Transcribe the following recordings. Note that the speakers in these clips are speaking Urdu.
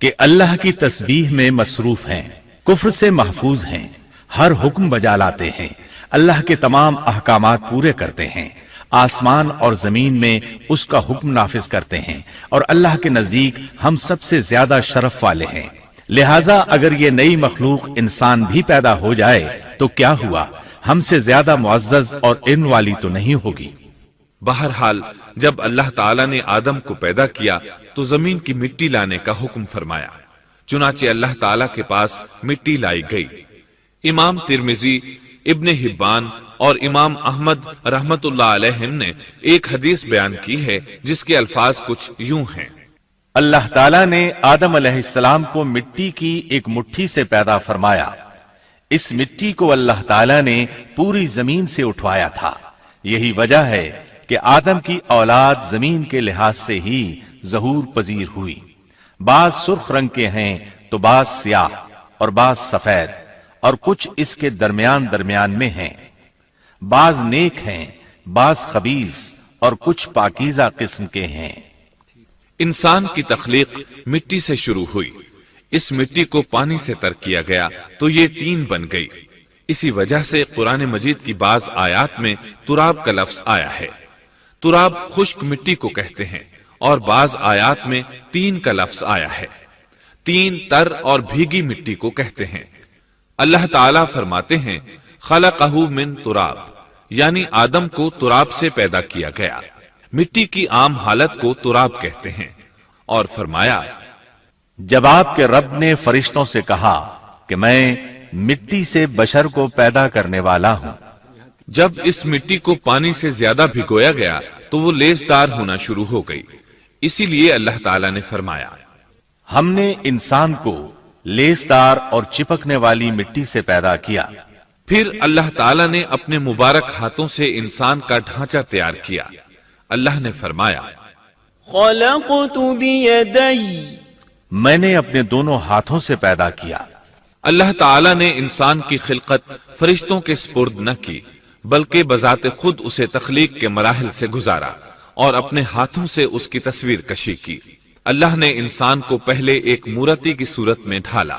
کہ اللہ کی تسبیح میں مصروف ہیں، کفر سے محفوظ ہیں، ہر حکم بجا لاتے ہیں، اللہ کے تمام احکامات پورے کرتے ہیں، آسمان اور زمین میں اس کا حکم نافذ کرتے ہیں، اور اللہ کے نزدیک ہم سب سے زیادہ شرف والے ہیں۔ لہٰذا اگر یہ نئی مخلوق انسان بھی پیدا ہو جائے تو کیا ہوا، ہم سے زیادہ معزز اور علم والی تو نہیں ہوگی۔ بہرحال جب اللہ تعالیٰ نے آدم کو پیدا کیا تو زمین کی مٹی لانے کا حکم فرمایا، چنانچہ اللہ تعالیٰ کے پاس مٹی لائی گئی۔ امام ترمذی، ابن حبان اور امام احمد رحمت اللہ علیہم نے ایک حدیث بیان کی ہے جس کے الفاظ کچھ یوں ہیں: اللہ تعالیٰ نے آدم علیہ السلام کو مٹی کی ایک مٹھی سے پیدا فرمایا، اس مٹی کو اللہ تعالیٰ نے پوری زمین سے اٹھوایا تھا، یہی وجہ ہے کہ آدم کی اولاد زمین کے لحاظ سے ہی ظہور پذیر ہوئی۔ بعض سرخ رنگ کے ہیں تو بعض سیاہ اور بعض سفید، اور کچھ اس کے درمیان میں ہیں، بعض نیک ہیں، بعض خبیث، اور کچھ پاکیزہ قسم کے ہیں۔ انسان کی تخلیق مٹی سے شروع ہوئی، اس مٹی کو پانی سے تر کیا گیا تو یہ تین بن گئی۔ اسی وجہ سے قرآن مجید کی بعض آیات میں تراب کا لفظ آیا ہے۔ تراب خشک مٹی کو کہتے ہیں، اور بعض آیات میں تین کا لفظ آیا ہے۔ تین تر اور بھیگی مٹی کو کہتے ہیں۔ اللہ تعالیٰ فرماتے ہیں خلقہ من تراب، یعنی آدم کو تراب سے پیدا کیا گیا۔ مٹی کی عام حالت کو تراب کہتے ہیں، اور فرمایا جب آپ کے رب نے فرشتوں سے کہا کہ میں مٹی سے بشر کو پیدا کرنے والا ہوں، جب اس مٹی کو پانی سے زیادہ بھگویا گیا تو وہ لیسدار ہونا شروع ہو گئی، اسی لیے اللہ تعالیٰ نے فرمایا ہم نے انسان کو لیسدار اور چپکنے والی مٹی سے پیدا کیا۔ پھر اللہ تعالیٰ نے اپنے مبارک ہاتھوں سے انسان کا ڈھانچہ تیار کیا۔ اللہ نے فرمایا خلقت بیدی، میں نے اپنے دونوں ہاتھوں سے پیدا کیا۔ اللہ تعالیٰ نے انسان کی خلقت فرشتوں کے سپرد نہ کی، بلکہ بذات خود اسے تخلیق کے مراحل سے گزارا اور اپنے ہاتھوں سے اس کی تصویر کشی کی۔ اللہ نے انسان کو پہلے ایک مورتی کی صورت میں ڈھالا،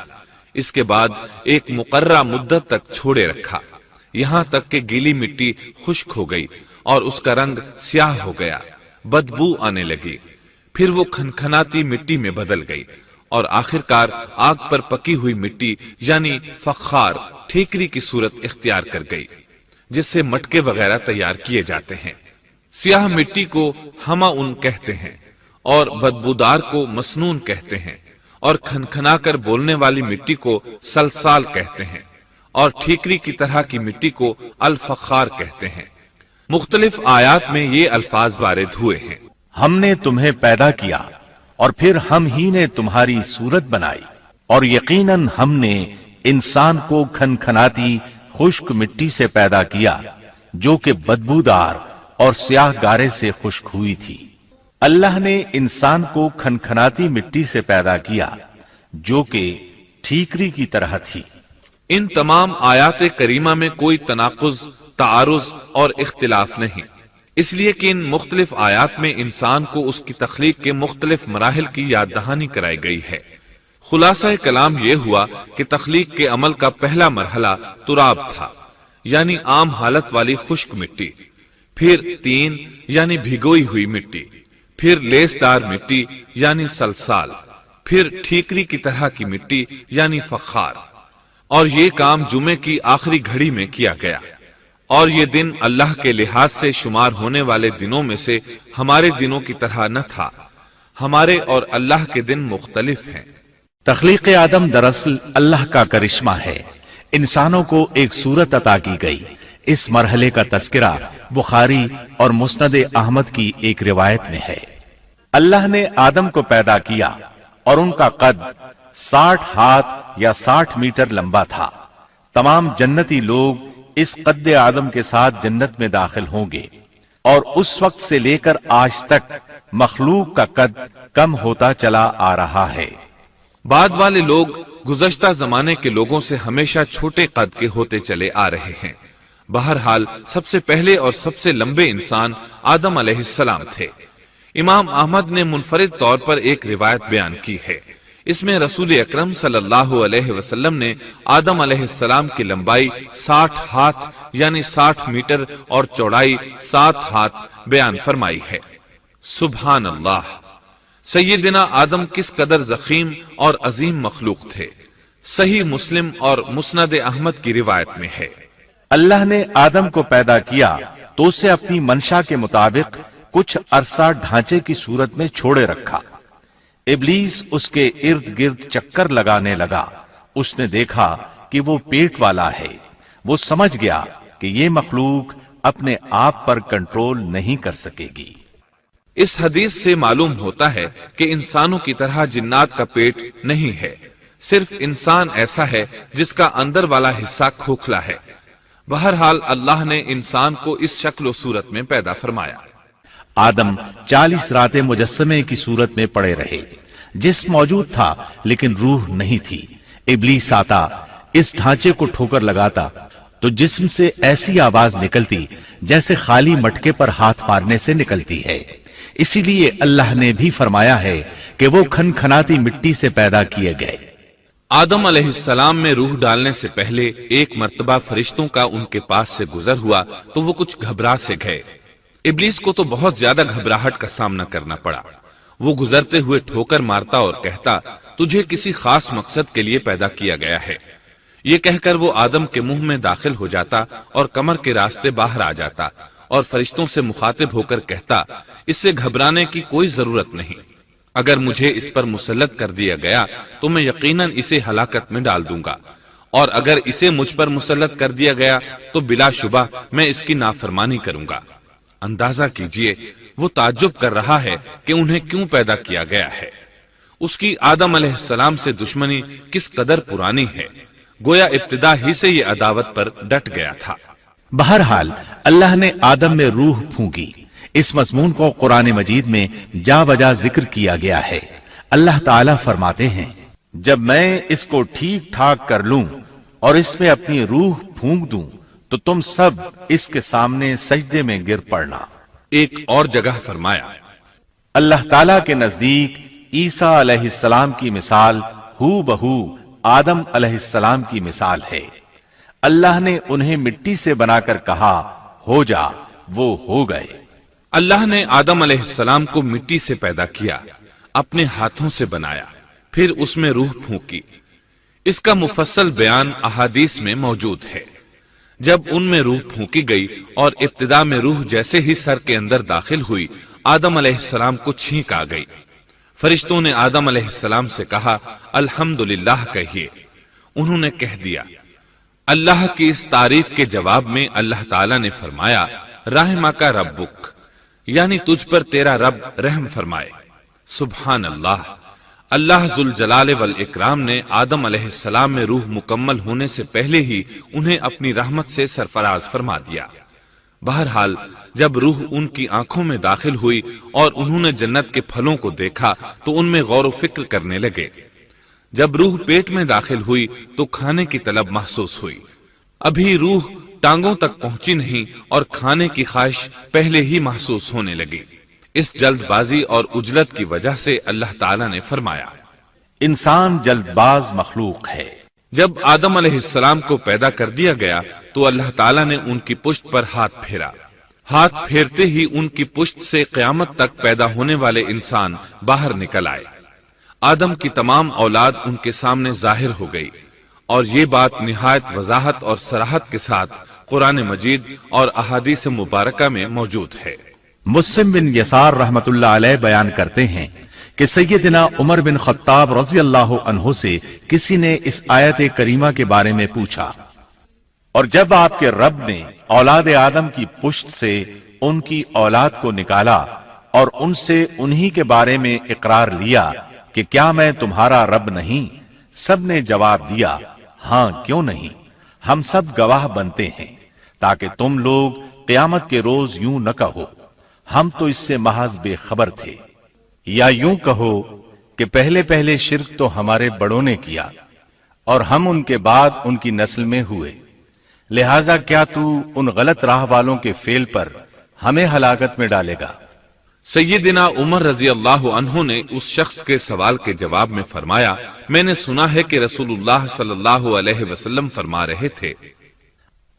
اس کے بعد ایک مقررہ مدت تک چھوڑے رکھا، یہاں تک کہ گیلی مٹی خشک ہو گئی اور اس کا رنگ سیاہ ہو گیا، بدبو آنے لگی، پھر وہ کھنکھناتی مٹی میں بدل گئی، اور آخرکار آگ پر پکی ہوئی مٹی یعنی فخار ٹھیکری کی صورت اختیار کر گئی، جس سے مٹکے وغیرہ تیار کیے جاتے ہیں۔ سیاہ مٹی کو ہما ان کہتے ہیں، اور بدبودار کو مسنون کہتے ہیں، اور کھنکھنا کر بولنے والی مٹی کو سلسال کہتے ہیں، اور ٹھیکری کی طرح کی مٹی کو الفخار کہتے ہیں۔ مختلف آیات میں یہ الفاظ وارد ہوئے ہیں۔ ہم نے تمہیں پیدا کیا اور پھر ہم ہی نے تمہاری صورت بنائی، اور یقیناً ہم نے انسان کو کھنکھناتی خشک مٹی سے پیدا کیا جو کہ بدبودار اور سیاہ گارے سے خشک ہوئی تھی۔ اللہ نے انسان کو کھنکھناتی مٹی سے پیدا کیا جو کہ ٹھیکری کی طرح تھی۔ ان تمام آیات کریمہ میں کوئی تناقض، تعارض اور اختلاف نہیں، اس لیے کہ ان مختلف آیات میں انسان کو اس کی تخلیق کے مختلف مراحل کی یاد دہانی کرائی گئی ہے۔ خلاصہ کلام یہ ہوا کہ تخلیق کے عمل کا پہلا مرحلہ تراب تھا، یعنی عام حالت والی خشک مٹی، پھر تین یعنی بھگوئی ہوئی مٹی، پھر لیسدار مٹی یعنی سلسال، پھر ٹھیکری کی طرح کی مٹی یعنی فخار، اور یہ کام جمعے کی آخری گھڑی میں کیا گیا، اور یہ دن اللہ کے لحاظ سے شمار ہونے والے دنوں میں سے ہمارے دنوں کی طرح نہ تھا، ہمارے اور اللہ کے دن مختلف ہیں۔ تخلیق آدم دراصل اللہ کا کرشمہ ہے، انسانوں کو ایک صورت عطا کی گئی۔ اس مرحلے کا تذکرہ بخاری اور مسند احمد کی ایک روایت میں ہے۔ اللہ نے آدم کو پیدا کیا اور ان کا قد 60 ہاتھ یا 60 میٹر لمبا تھا۔ تمام جنتی لوگ اس قد آدم کے ساتھ جنت میں داخل ہوں گے، اور اس وقت سے لے کر آج تک مخلوق کا قد کم ہوتا چلا آ رہا ہے۔ بعد والے لوگ گزشتہ زمانے کے لوگوں سے ہمیشہ چھوٹے قد کے ہوتے چلے آ رہے ہیں۔ بہرحال سب سے پہلے اور سب سے لمبے انسان آدم علیہ السلام تھے۔ امام احمد نے منفرد طور پر ایک روایت بیان کی ہے۔ اس میں رسول اکرم صلی اللہ علیہ وسلم نے آدم علیہ السلام کی لمبائی 60 ہاتھ یعنی 60 میٹر اور چوڑائی 7 ہاتھ بیان فرمائی ہے۔ سبحان اللہ! سیدنا آدم کس قدر ضخیم اور عظیم مخلوق تھے۔ صحیح مسلم اور مسند احمد کی روایت میں ہے، اللہ نے آدم کو پیدا کیا تو اسے اپنی منشا کے مطابق کچھ عرصہ ڈھانچے کی صورت میں چھوڑے رکھا۔ ابلیس اس کے ارد گرد چکر لگانے لگا۔ اس نے دیکھا کہ وہ پیٹ والا ہے۔ وہ سمجھ گیا کہ یہ مخلوق اپنے آپ پر کنٹرول نہیں کر سکے گی۔ اس حدیث سے معلوم ہوتا ہے کہ انسانوں کی طرح جنات کا پیٹ نہیں ہے، صرف انسان ایسا ہے جس کا اندر والا حصہ کھوکھلا ہے۔ بہرحال اللہ نے انسان کو اس شکل و صورت میں پیدا فرمایا۔ آدم 40 راتیں مجسمے کی صورت میں پڑے رہے۔ جسم موجود تھا لیکن روح نہیں تھی۔ ابلیس آتا، اس ڈھانچے کو ٹھوکر لگاتا تو جسم سے ایسی آواز نکلتی جیسے خالی مٹکے پر ہاتھ مارنے سے نکلتی ہے۔ اسی لیے اللہ نے بھی فرمایا ہے کہ وہ کھنکھناتی مٹی سے پیدا کیے گئے۔ آدم علیہ السلام میں روح ڈالنے سے پہلے ایک مرتبہ فرشتوں کا ان کے پاس سے گزر ہوا تو وہ کچھ گھبرا سے گئے۔ ابلیس کو تو بہت زیادہ گھبراہٹ کا سامنا کرنا پڑا۔ وہ گزرتے ہوئے ٹھوکر مارتا اور کہتا، تجھے کسی خاص مقصد کے لیے پیدا کیا گیا ہے۔ یہ کہہ کر وہ آدم کے منہ میں داخل ہو جاتا اور کمر کے راستے باہر آ جاتا اور فرشتوں سے مخاطب ہو کر کہتا، اس سے گھبرانے کی کوئی ضرورت نہیں۔ اگر مجھے اس پر مسلط کر دیا گیا تو میں یقیناً اسے ہلاکت میں ڈال دوں گا، اور اگر اسے مجھ پر مسلط کر دیا گیا تو بلا شبہ میں اس کی نافرمانی کروں گا۔ اندازہ کیجئے وہ تعجب کر رہا ہے کہ انہیں کیوں پیدا کیا گیا ہے۔ اس کی آدم علیہ السلام سے دشمنی کس قدر پرانی ہے، گویا ابتدا ہی سے یہ عداوت پر ڈٹ گیا تھا۔ بہرحال اللہ نے آدم میں روح پھونکی۔ اس مضمون کو قرآن مجید میں جا بجا ذکر کیا گیا ہے۔ اللہ تعالیٰ فرماتے ہیں، جب میں اس کو ٹھیک ٹھاک کر لوں اور اس میں اپنی روح پھونک دوں تو تم سب اس کے سامنے سجدے میں گر پڑنا۔ ایک اور جگہ فرمایا، اللہ تعالیٰ کے نزدیک عیسیٰ علیہ السلام کی مثال ہو بہو آدم علیہ السلام کی مثال ہے۔ اللہ نے انہیں مٹی سے بنا کر کہا، ہو جا، وہ ہو گئے۔ اللہ نے آدم علیہ السلام کو مٹی سے پیدا کیا، اپنے ہاتھوں سے بنایا، پھر اس میں روح پھونکی۔ اس کا مفصل بیان احادیث میں موجود ہے۔ جب ان میں روح پھونکی گئی اور ابتدا میں روح جیسے ہی سر کے اندر داخل ہوئی، آدم علیہ السلام کو چھینک آ گئی۔ فرشتوں نے آدم علیہ السلام سے کہا، الحمدللہ کہیے۔ انہوں نے کہہ دیا۔ اللہ کی اس تعریف کے جواب میں اللہ تعالیٰ نے فرمایا، رحمک ربک، یعنی تجھ پر تیرا رب رحم فرمائے۔ سبحان اللہ! اللہ ذوالجلال والاکرام نے آدم علیہ السلام میں روح مکمل ہونے سے پہلے ہی انہیں اپنی رحمت سے سرفراز فرما دیا۔ بہرحال جب روح ان کی آنکھوں میں داخل ہوئی اور انہوں نے جنت کے پھلوں کو دیکھا تو ان میں غور و فکر کرنے لگے۔ جب روح پیٹ میں داخل ہوئی تو کھانے کی طلب محسوس ہوئی۔ ابھی روح ٹانگوں تک پہنچی نہیں اور کھانے کی خواہش پہلے ہی محسوس ہونے لگی۔ اس جلد بازی اور عجلت کی وجہ سے اللہ تعالیٰ نے فرمایا، انسان جلد باز مخلوق ہے۔ جب آدم علیہ السلام کو پیدا کر دیا گیا تو اللہ تعالیٰ نے ان کی پشت پر ہاتھ پھیرا۔ ہاتھ پھیرتے ہی ان کی پشت سے قیامت تک پیدا ہونے والے انسان باہر نکل آئے۔ آدم کی تمام اولاد ان کے سامنے ظاہر ہو گئی، اور یہ بات نہایت وضاحت اور صراحت کے ساتھ قرآن مجید اور احادیث مبارکہ میں موجود ہے۔ مسلم بن یسار رحمت اللہ علیہ بیان کرتے ہیں کہ سیدنا عمر بن خطاب رضی اللہ عنہ سے کسی نے اس آیت کریمہ کے بارے میں پوچھا، اور جب آپ کے رب نے اولاد آدم کی پشت سے ان کی اولاد کو نکالا اور ان سے انہی کے بارے میں اقرار لیا کہ کیا میں تمہارا رب نہیں؟ سب نے جواب دیا، ہاں کیوں نہیں، ہم سب گواہ بنتے ہیں، تاکہ تم لوگ قیامت کے روز یوں نہ کہو ہم تو اس سے محض بے خبر تھے، یا یوں کہو کہ پہلے پہلے شرک تو ہمارے بڑوں نے کیا اور ہم ان کے بعد ان کی نسل میں ہوئے، لہذا کیا تو ان غلط راہ والوں کے فعل پر ہمیں ہلاکت میں ڈالے گا؟ سیدنا عمر رضی اللہ عنہ نے اس شخص کے سوال کے جواب میں فرمایا، میں نے سنا ہے کہ رسول اللہ صلی اللہ علیہ وسلم فرما رہے تھے،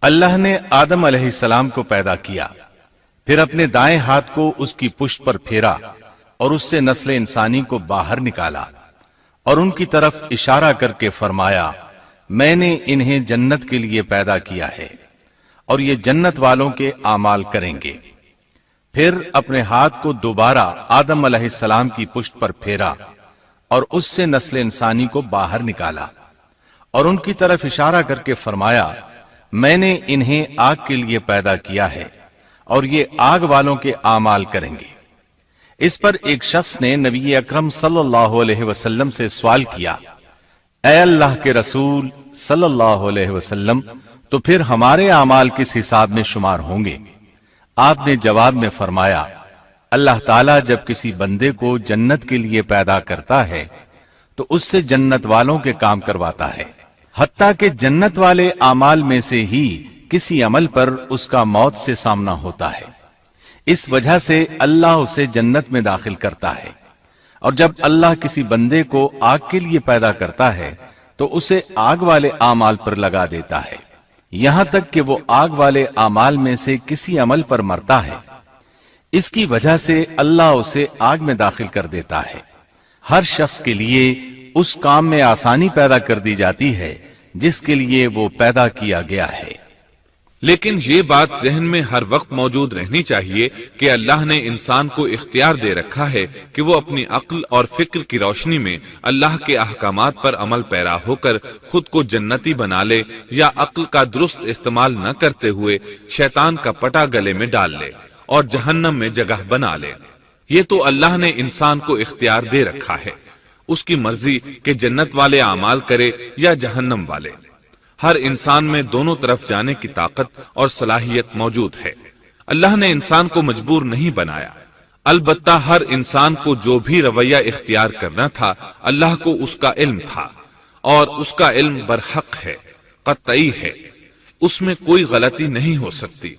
اللہ نے آدم علیہ السلام کو پیدا کیا، پھر اپنے دائیں ہاتھ کو اس کی پشت پر پھیرا اور اس سے نسل انسانی کو باہر نکالا اور ان کی طرف اشارہ کر کے فرمایا، میں نے انہیں جنت کے لیے پیدا کیا ہے اور یہ جنت والوں کے اعمال کریں گے۔ پھر اپنے ہاتھ کو دوبارہ آدم علیہ السلام کی پشت پر پھیرا اور اس سے نسل انسانی کو باہر نکالا اور ان کی طرف اشارہ کر کے فرمایا، میں نے انہیں آگ کے لیے پیدا کیا ہے اور یہ آگ والوں کے اعمال کریں گے۔ اس پر ایک شخص نے نبی اکرم صلی اللہ علیہ وسلم سے سوال کیا، اے اللہ کے رسول صلی اللہ علیہ وسلم، تو پھر ہمارے اعمال کس حساب میں شمار ہوں گے؟ آپ نے جواب میں فرمایا، اللہ تعالیٰ جب کسی بندے کو جنت کے لیے پیدا کرتا ہے تو اس سے جنت والوں کے کام کرواتا ہے، حتیٰ کہ جنت والے اعمال میں سے ہی کسی عمل پر اس کا موت سے سامنا ہوتا ہے، اس وجہ سے اللہ اسے جنت میں داخل کرتا ہے، اور جب اللہ کسی بندے کو آگ کے لیے پیدا کرتا ہے تو اسے آگ والے اعمال پر لگا دیتا ہے، یہاں تک کہ وہ آگ والے اعمال میں سے کسی عمل پر مرتا ہے، اس کی وجہ سے اللہ اسے آگ میں داخل کر دیتا ہے۔ ہر شخص کے لیے اس کام میں آسانی پیدا کر دی جاتی ہے جس کے لیے وہ پیدا کیا گیا ہے۔ لیکن یہ بات ذہن میں ہر وقت موجود رہنی چاہیے کہ اللہ نے انسان کو اختیار دے رکھا ہے کہ وہ اپنی عقل اور فکر کی روشنی میں اللہ کے احکامات پر عمل پیرا ہو کر خود کو جنتی بنا لے، یا عقل کا درست استعمال نہ کرتے ہوئے شیطان کا پٹا گلے میں ڈال لے اور جہنم میں جگہ بنا لے۔ یہ تو اللہ نے انسان کو اختیار دے رکھا ہے، اس کی مرضی کہ جنت والے اعمال کرے یا جہنم والے۔ ہر انسان میں دونوں طرف جانے کی طاقت اور صلاحیت موجود ہے۔ اللہ نے انسان کو مجبور نہیں بنایا، البتہ ہر انسان کو جو بھی رویہ اختیار کرنا تھا اللہ کو اس کا علم تھا، اور اس کا علم برحق ہے، قطعی ہے، اس میں کوئی غلطی نہیں ہو سکتی،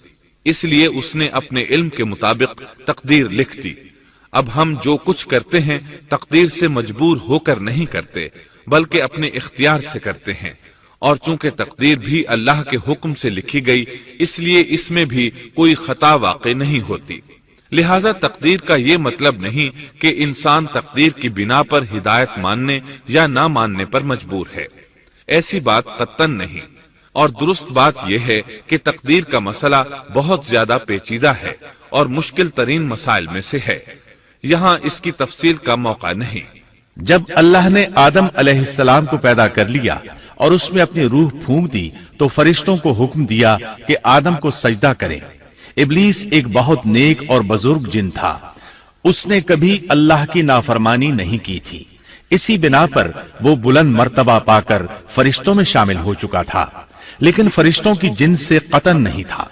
اس لیے اس نے اپنے علم کے مطابق تقدیر لکھ دی۔ اب ہم جو کچھ کرتے ہیں تقدیر سے مجبور ہو کر نہیں کرتے، بلکہ اپنے اختیار سے کرتے ہیں، اور چونکہ تقدیر بھی اللہ کے حکم سے لکھی گئی اس لیے اس میں بھی کوئی خطا واقع نہیں ہوتی۔ لہذا تقدیر کا یہ مطلب نہیں کہ انسان تقدیر کی بنا پر ہدایت ماننے یا نہ ماننے پر مجبور ہے، ایسی بات قطعاً نہیں۔ اور درست بات یہ ہے کہ تقدیر کا مسئلہ بہت زیادہ پیچیدہ ہے اور مشکل ترین مسائل میں سے ہے، یہاں اس کی تفصیل کا موقع نہیں۔ جب اللہ نے آدم علیہ السلام کو پیدا کر لیا اور اس میں اپنی روح پھونک دی تو فرشتوں کو حکم دیا کہ آدم کو سجدہ کرے۔ ابلیس ایک بہت نیک اور بزرگ جن تھا، اس نے کبھی اللہ کی نافرمانی نہیں کی تھی، اسی بنا پر وہ بلند مرتبہ پا کر فرشتوں میں شامل ہو چکا تھا، لیکن فرشتوں کی جن سے قطن نہیں تھا۔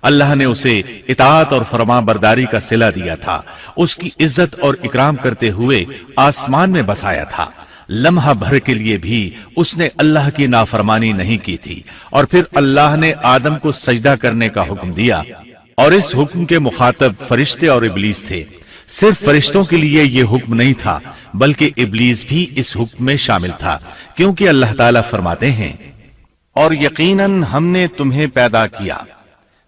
اللہ نے اسے اطاعت اور فرما برداری کا صلہ دیا تھا، اس کی عزت اور اکرام کرتے ہوئے آسمان میں بسایا تھا، لمحہ بھر کے لیے بھی اس نے اللہ کی نافرمانی نہیں کی تھی، اور پھر اللہ نے آدم کو سجدہ کرنے کا حکم دیا، اور اس حکم کے مخاطب فرشتے اور ابلیس تھے۔ صرف فرشتوں کے لیے یہ حکم نہیں تھا بلکہ ابلیس بھی اس حکم میں شامل تھا، کیونکہ اللہ تعالیٰ فرماتے ہیں، اور یقیناً ہم نے تمہیں پیدا کیا،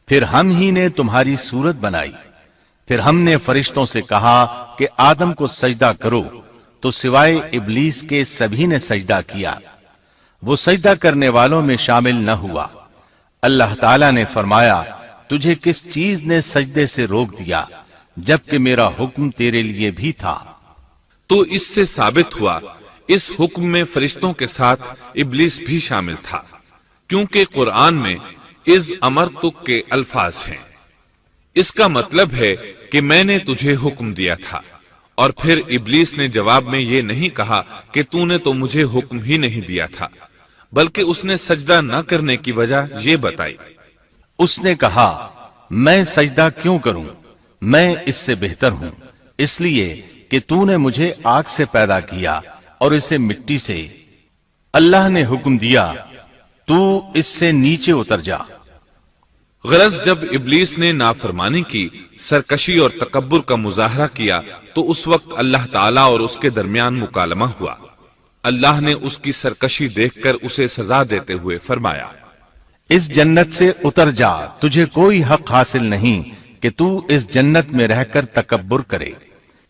پھر ہم ہی نے تمہاری صورت بنائی، پھر ہم نے فرشتوں سے کہا کہ آدم کو سجدہ کرو، تو سوائے ابلیس کے سبھی نے سجدہ کیا، وہ سجدہ کرنے والوں میں شامل نہ ہوا۔ اللہ تعالیٰ نے فرمایا، تجھے کس چیز نے سجدے سے روک دیا جبکہ میرا حکم تیرے لیے بھی تھا؟ تو اس سے ثابت ہوا اس حکم میں فرشتوں کے ساتھ ابلیس بھی شامل تھا، کیونکہ قرآن میں اذ امرتک کے الفاظ ہیں۔ اس کا مطلب ہے کہ میں نے تجھے حکم دیا تھا، اور پھر ابلیس نے جواب میں یہ نہیں کہا کہ تو نے تو مجھے حکم ہی نہیں دیا تھا، بلکہ اس نے سجدہ نہ کرنے کی وجہ یہ بتائی۔ اس نے کہا، میں سجدہ کیوں کروں، میں اس سے بہتر ہوں، اس لیے کہ تو نے مجھے آگ سے پیدا کیا اور اسے مٹی سے۔ اللہ نے حکم دیا، تو اس سے نیچے اتر جا۔ غرض جب ابلیس نے نافرمانی کی، سرکشی اور تکبر کا مظاہرہ کیا تو اس وقت اللہ تعالیٰ اور اس کے درمیان مکالمہ ہوا۔ اللہ نے اس کی سرکشی دیکھ کر اسے سزا دیتے ہوئے فرمایا، اس جنت سے اتر جا، تجھے کوئی حق حاصل نہیں کہ تو اس جنت میں رہ کر تکبر کرے۔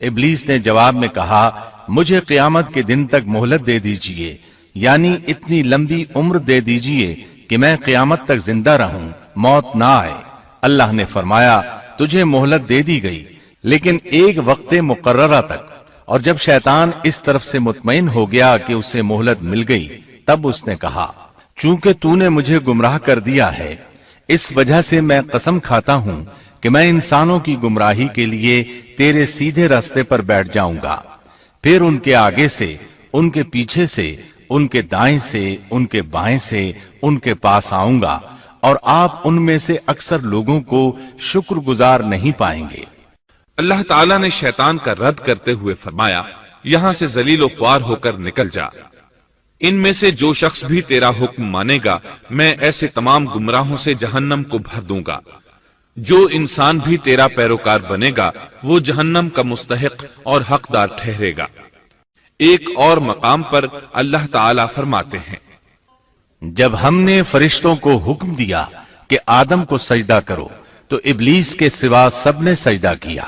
ابلیس نے جواب میں کہا، مجھے قیامت کے دن تک مہلت دے دیجئے، یعنی اتنی لمبی عمر دے دیجئے کہ میں قیامت تک زندہ رہوں، موت نہ آئے۔ اللہ نے فرمایا، تجھے مہلت دے دی گئی، لیکن ایک وقت مقررہ تک۔ اور جب شیطان اس طرف سے مطمئن ہو گیا کہ اسے مہلت مل گئی، تب اس نے کہا، چونکہ تو نے مجھے گمراہ کر دیا ہے، اس وجہ سے میں قسم کھاتا ہوں کہ میں انسانوں کی گمراہی کے لیے تیرے سیدھے راستے پر بیٹھ جاؤں گا، پھر ان کے آگے سے، ان کے پیچھے سے، ان کے دائیں سے، ان کے بائیں سے، ان کے پاس آؤں گا، اور آپ ان میں سے اکثر لوگوں کو شکر گزار نہیں پائیں گے۔ اللہ تعالیٰ نے شیطان کا رد کرتے ہوئے فرمایا، یہاں سے ذلیل و خوار ہو کر نکل جا۔ ان میں سے جو شخص بھی تیرا حکم مانے گا، میں ایسے تمام گمراہوں سے جہنم کو بھر دوں گا۔ جو انسان بھی تیرا پیروکار بنے گا، وہ جہنم کا مستحق اور حقدار ٹھہرے گا۔ ایک اور مقام پر اللہ تعالیٰ فرماتے ہیں، جب ہم نے فرشتوں کو حکم دیا کہ آدم کو سجدہ کرو تو ابلیس کے سوا سب نے سجدہ کیا۔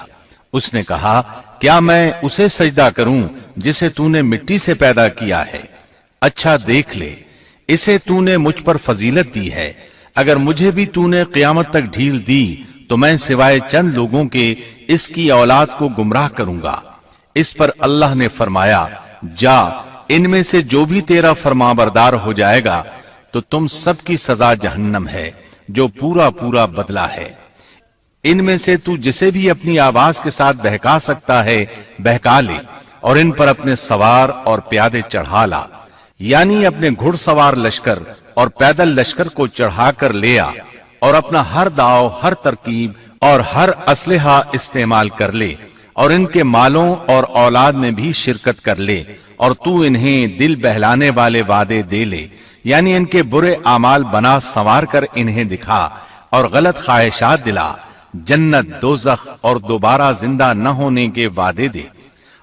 اس نے کہا، کیا میں اسے سجدہ کروں جسے تو نے مٹی سے پیدا کیا ہے؟ اچھا دیکھ لے، اسے تو نے مجھ پر فضیلت دی ہے، اگر مجھے بھی تو نے قیامت تک ڈھیل دی تو میں سوائے چند لوگوں کے اس کی اولاد کو گمراہ کروں گا۔ اس پر اللہ نے فرمایا، جا، ان میں سے جو بھی تیرا فرمانبردار ہو جائے گا تو تم سب کی سزا جہنم ہے، جو پورا پورا بدلہ ہے۔ ان میں سے تو جسے بھی اپنی آواز کے ساتھ بہکا سکتا ہے بہکا لے، اور ان پر اپنے سوار اور پیادے چڑھا لا، یعنی اپنے گھڑ سوار لشکر اور پیدل لشکر کو چڑھا کر لے آ، اور اپنا ہر داؤ، ہر ترکیب اور ہر اسلحہ استعمال کر لے، اور ان کے مالوں اور اولاد میں بھی شرکت کر لے، اور تو انہیں دل بہلانے والے وعدے دے لے، یعنی ان کے برے اعمال بنا سنوار کر انہیں دکھا، اور غلط خواہشات دلا، جنت، دوزخ اور دوبارہ زندہ نہ ہونے کے وعدے دے،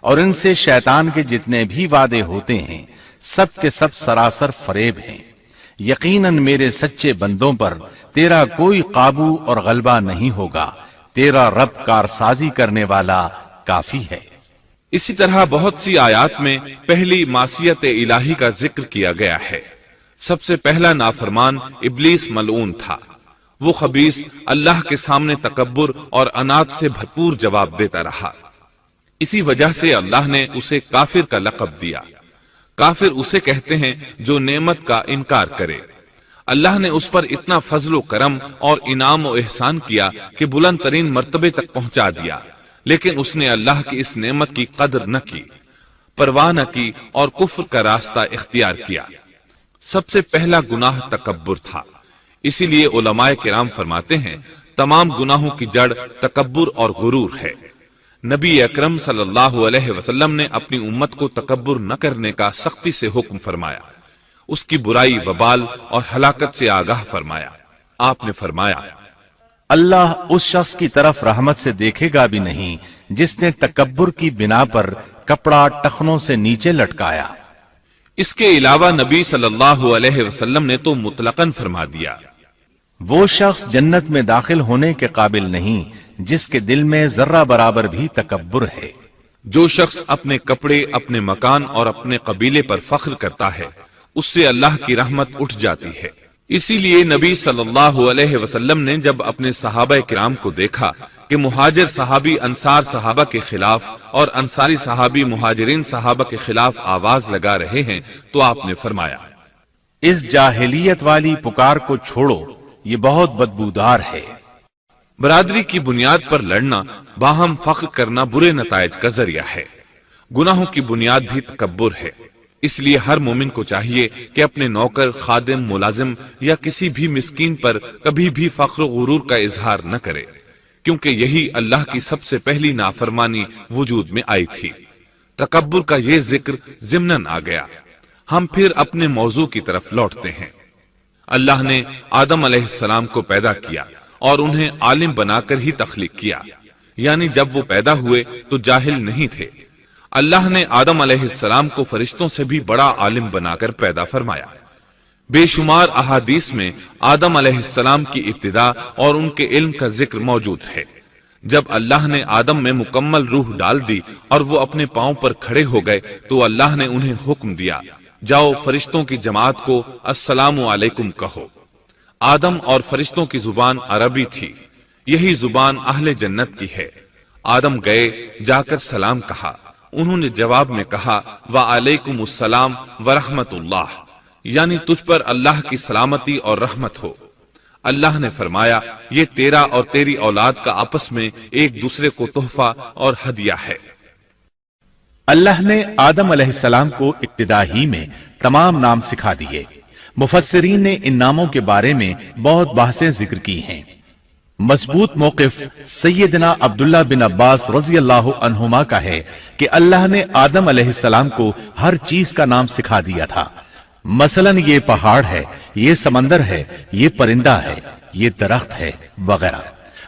اور ان سے شیطان کے جتنے بھی وعدے ہوتے ہیں سب کے سب سراسر فریب ہیں۔ یقیناً میرے سچے بندوں پر تیرا کوئی قابو اور غلبہ نہیں ہوگا، تیرا رب کارسازی کرنے والا کافی ہے۔ اسی طرح بہت سی آیات میں پہلی معصیت الہی کا ذکر کیا گیا ہے۔ سب سے پہلا نافرمان ابلیس ملعون تھا۔ وہ خبیث اللہ کے سامنے تکبر اور انات سے بھرپور جواب دیتا رہا۔ اسی وجہ سے اللہ نے اسے کافر کا لقب دیا۔ کافر اسے کہتے ہیں جو نعمت کا انکار کرے۔ اللہ نے اس پر اتنا فضل و کرم اور انعام و احسان کیا کہ بلند ترین مرتبے تک پہنچا دیا، لیکن اس نے اللہ کی اس نعمت کی قدر نہ کی، پرواہ نہ کی اور کفر کا راستہ اختیار کیا۔ سب سے پہلا گناہ تکبر تھا۔ اسی لیے علماء کرام فرماتے ہیں، تمام گناہوں کی جڑ تکبر اور غرور ہے۔ نبی اکرم صلی اللہ علیہ وسلم نے اپنی امت کو تکبر نہ کرنے کا سختی سے حکم فرمایا، اس کی برائی، وبال اور ہلاکت سے آگاہ فرمایا۔ آپ نے فرمایا، اللہ اس شخص کی طرف رحمت سے دیکھے گا بھی نہیں جس نے تکبر کی بنا پر کپڑا ٹخنوں سے نیچے لٹکایا۔ اس کے علاوہ نبی صلی اللہ علیہ وسلم نے تو مطلقاً فرما دیا، وہ شخص جنت میں داخل ہونے کے قابل نہیں جس کے دل میں ذرہ برابر بھی تکبر ہے۔ جو شخص اپنے کپڑے، اپنے مکان اور اپنے قبیلے پر فخر کرتا ہے، اس سے اللہ کی رحمت اٹھ جاتی ہے۔ اسی لیے نبی صلی اللہ علیہ وسلم نے جب اپنے صحابہ کرام کو دیکھا کہ مہاجر صحابی انصار صحابہ کے خلاف اور انصاری صحابی مہاجرین صحابہ کے خلاف آواز لگا رہے ہیں، تو آپ نے فرمایا، اس جاہلیت والی پکار کو چھوڑو، یہ بہت بدبودار ہے۔ برادری کی بنیاد پر لڑنا، باہم فخر کرنا برے نتائج کا ذریعہ ہے۔ گناہوں کی بنیاد بھی تکبر ہے۔ اس لیے ہر مومن کو چاہیے کہ اپنے نوکر، خادم، ملازم یا کسی بھی مسکین پر کبھی بھی فخر و غرور کا اظہار نہ کرے، کیونکہ یہی اللہ کی سب سے پہلی نافرمانی وجود میں آئی تھی۔ تکبر کا یہ ذکر ضمناً آ گیا۔ ہم پھر اپنے موضوع کی طرف لوٹتے ہیں۔ اللہ نے آدم علیہ السلام کو پیدا کیا اور انہیں عالم بنا کر ہی تخلیق کیا، یعنی جب وہ پیدا ہوئے تو جاہل نہیں تھے۔ اللہ نے آدم علیہ السلام کو فرشتوں سے بھی بڑا عالم بنا کر پیدا فرمایا۔ بے شمار احادیث میں آدم علیہ السلام کی ابتدا اور ان کے علم کا ذکر موجود ہے۔ جب اللہ نے آدم میں مکمل روح ڈال دی اور وہ اپنے پاؤں پر کھڑے ہو گئے تو اللہ نے انہیں حکم دیا، جاؤ فرشتوں کی جماعت کو السلام علیکم کہو۔ آدم اور فرشتوں کی زبان عربی تھی، یہی زبان اہل جنت کی ہے۔ آدم گئے، جا کر سلام کہا، انہوں نے جواب میں کہا وعلیکم السلام ورحمت اللہ، یعنی تجھ پر اللہ کی سلامتی اور رحمت ہو۔ اللہ نے فرمایا یہ تیرا اور تیری اولاد کا آپس میں ایک دوسرے کو تحفہ اور ہدیہ ہے۔ اللہ نے آدم علیہ السلام کو ابتدا ہی میں تمام نام سکھا دیے۔ مفسرین نے ان ناموں کے بارے میں بہت بحثیں ذکر کی ہیں۔ مضبوط موقف سیدنا عبداللہ بن عباس رضی اللہ عنہما کا ہے کہ اللہ نے آدم علیہ السلام کو ہر چیز کا نام سکھا دیا تھا، مثلا یہ پہاڑ ہے، یہ سمندر ہے، یہ پرندہ ہے، یہ درخت ہے وغیرہ۔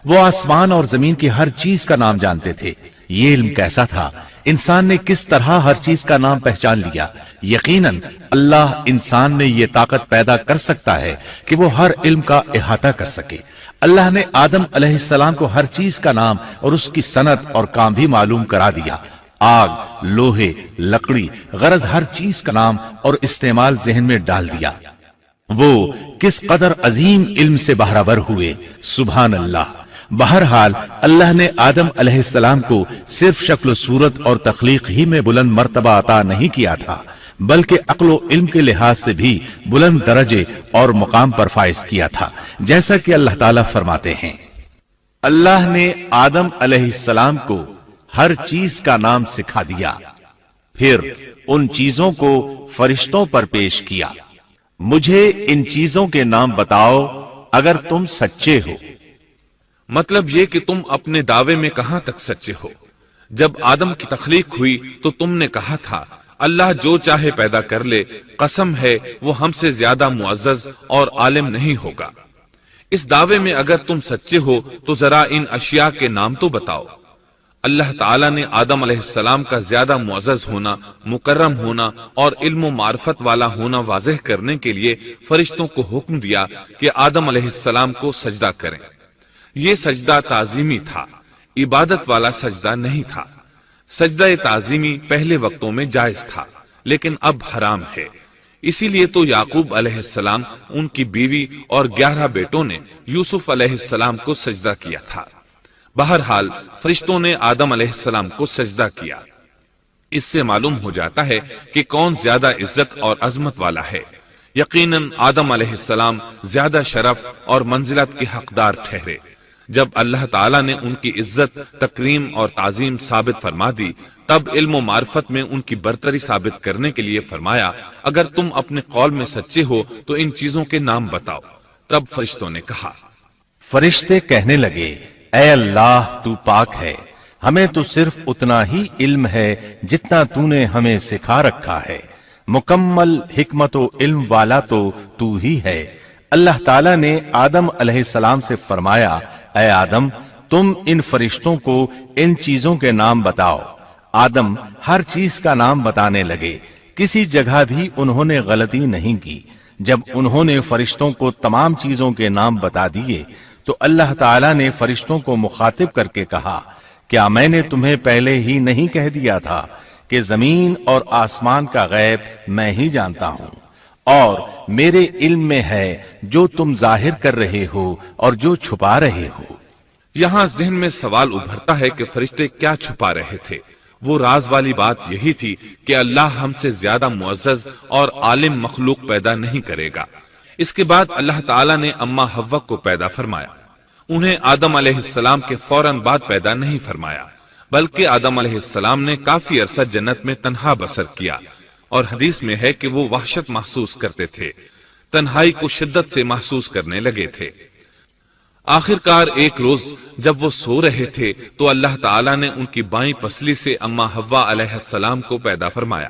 وہ آسمان اور زمین کی ہر چیز کا نام جانتے تھے۔ یہ علم کیسا تھا، انسان نے کس طرح ہر چیز کا نام پہچان لیا۔ یقیناً اللہ انسان میں یہ طاقت پیدا کر سکتا ہے کہ وہ ہر علم کا احاطہ کر سکے۔ اللہ نے آدم علیہ السلام کو ہر چیز کا نام اور اس کی صنعت اور کام بھی معلوم کرا دیا۔ آگ، لوہے، لکڑی، غرض ہر چیز کا نام اور استعمال ذہن میں ڈال دیا۔ وہ کس قدر عظیم علم سے بہرور ہوئے، سبحان اللہ۔ بہرحال اللہ نے آدم علیہ السلام کو صرف شکل و صورت اور تخلیق ہی میں بلند مرتبہ عطا نہیں کیا تھا، بلکہ عقل و علم کے لحاظ سے بھی بلند درجے اور مقام پر فائز کیا تھا، جیسا کہ اللہ تعالیٰ فرماتے ہیں اللہ نے آدم علیہ السلام کو ہر چیز کا نام سکھا دیا، پھر ان چیزوں کو فرشتوں پر پیش کیا۔ مجھے ان چیزوں کے نام بتاؤ اگر تم سچے ہو۔ مطلب یہ کہ تم اپنے دعوے میں کہاں تک سچے ہو؟ جب آدم کی تخلیق ہوئی تو تم نے کہا تھا اللہ جو چاہے پیدا کر لے، قسم ہے وہ ہم سے زیادہ معزز اور عالم نہیں ہوگا۔ اس دعوے میں اگر تم سچے ہو تو ذرا ان اشیاء کے نام تو بتاؤ۔ اللہ تعالیٰ نے آدم علیہ السلام کا زیادہ معزز ہونا، مکرم ہونا اور علم و معرفت والا ہونا واضح کرنے کے لیے فرشتوں کو حکم دیا کہ آدم علیہ السلام کو سجدہ کریں۔ یہ سجدہ تعظیمی تھا، عبادت والا سجدہ نہیں تھا۔ سجدہ تعظیمی پہلے وقتوں میں جائز تھا، لیکن اب حرام ہے۔ اسی لیے تو یعقوب علیہ السلام، ان کی بیوی اور 11 بیٹوں نے یوسف علیہ السلام کو سجدہ کیا تھا۔ بہرحال فرشتوں نے آدم علیہ السلام کو سجدہ کیا۔ اس سے معلوم ہو جاتا ہے کہ کون زیادہ عزت اور عظمت والا ہے۔ یقیناً آدم علیہ السلام زیادہ شرف اور منزلت کے حقدار ٹھہرے۔ جب اللہ تعالیٰ نے ان کی عزت، تکریم اور تعظیم ثابت فرما دی، تب علم و معرفت میں ان کی برتری ثابت کرنے کے لیے فرمایا اگر تم اپنے قول میں سچے ہو تو ان چیزوں کے نام بتاؤ۔ تب فرشتوں نے کہا، فرشتے کہنے لگے اے اللہ تو پاک ہے، ہمیں تو صرف اتنا ہی علم ہے جتنا تو نے ہمیں سکھا رکھا ہے، مکمل حکمت و علم والا تو ہی ہے۔ اللہ تعالیٰ نے آدم علیہ السلام سے فرمایا اے آدم تم ان فرشتوں کو ان چیزوں کے نام بتاؤ۔ آدم ہر چیز کا نام بتانے لگے، کسی جگہ بھی انہوں نے غلطی نہیں کی۔ جب انہوں نے فرشتوں کو تمام چیزوں کے نام بتا دیے تو اللہ تعالیٰ نے فرشتوں کو مخاطب کر کے کہا کیا میں نے تمہیں پہلے ہی نہیں کہہ دیا تھا کہ زمین اور آسمان کا غیب میں ہی جانتا ہوں، اور میرے علم میں ہے جو تم ظاہر کر رہے ہو اور جو چھپا رہے ہو۔ یہاں ذہن میں سوال ابھرتا ہے کہ فرشتے کیا چھپا رہے تھے؟ وہ راز والی بات یہی تھی کہ اللہ ہم سے زیادہ معزز اور عالم مخلوق پیدا نہیں کرے گا۔ اس کے بعد اللہ تعالیٰ نے اما حوا کو پیدا فرمایا۔ انہیں آدم علیہ السلام کے فوراً بعد پیدا نہیں فرمایا، بلکہ آدم علیہ السلام نے کافی عرصہ جنت میں تنہا بسر کیا، اور حدیث میں ہے کہ وہ وحشت محسوس کرتے تھے، تنہائی کو شدت سے محسوس کرنے لگے تھے۔ آخرکار ایک روز جب وہ سو رہے تھے تو اللہ تعالیٰ نے ان کی بائیں پسلی سے اما حوا علیہ السلام کو پیدا فرمایا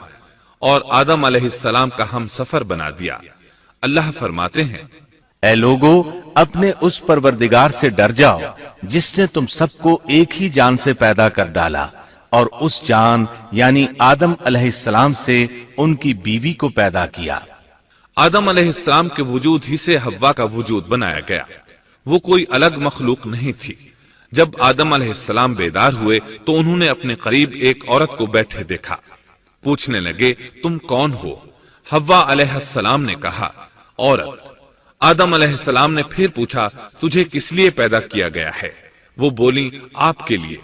اور آدم علیہ السلام کا ہم سفر بنا دیا۔ اللہ فرماتے ہیں اے لوگو اپنے اس پروردگار سے ڈر جاؤ جس نے تم سب کو ایک ہی جان سے پیدا کر ڈالا اور اس جان یعنی آدم علیہ السلام سے ان کی بیوی کو پیدا کیا۔ آدم علیہ السلام کے وجود ہی سے حوا کا وجود بنایا گیا، وہ کوئی الگ مخلوق نہیں تھی۔ جب آدم علیہ السلام بیدار ہوئے تو انہوں نے اپنے قریب ایک عورت کو بیٹھے دیکھا، پوچھنے لگے تم کون ہو؟ حوا علیہ السلام نے کہا عورت۔ آدم علیہ السلام نے پھر پوچھا تجھے کس لیے پیدا کیا گیا ہے؟ وہ بولی آپ کے لیے،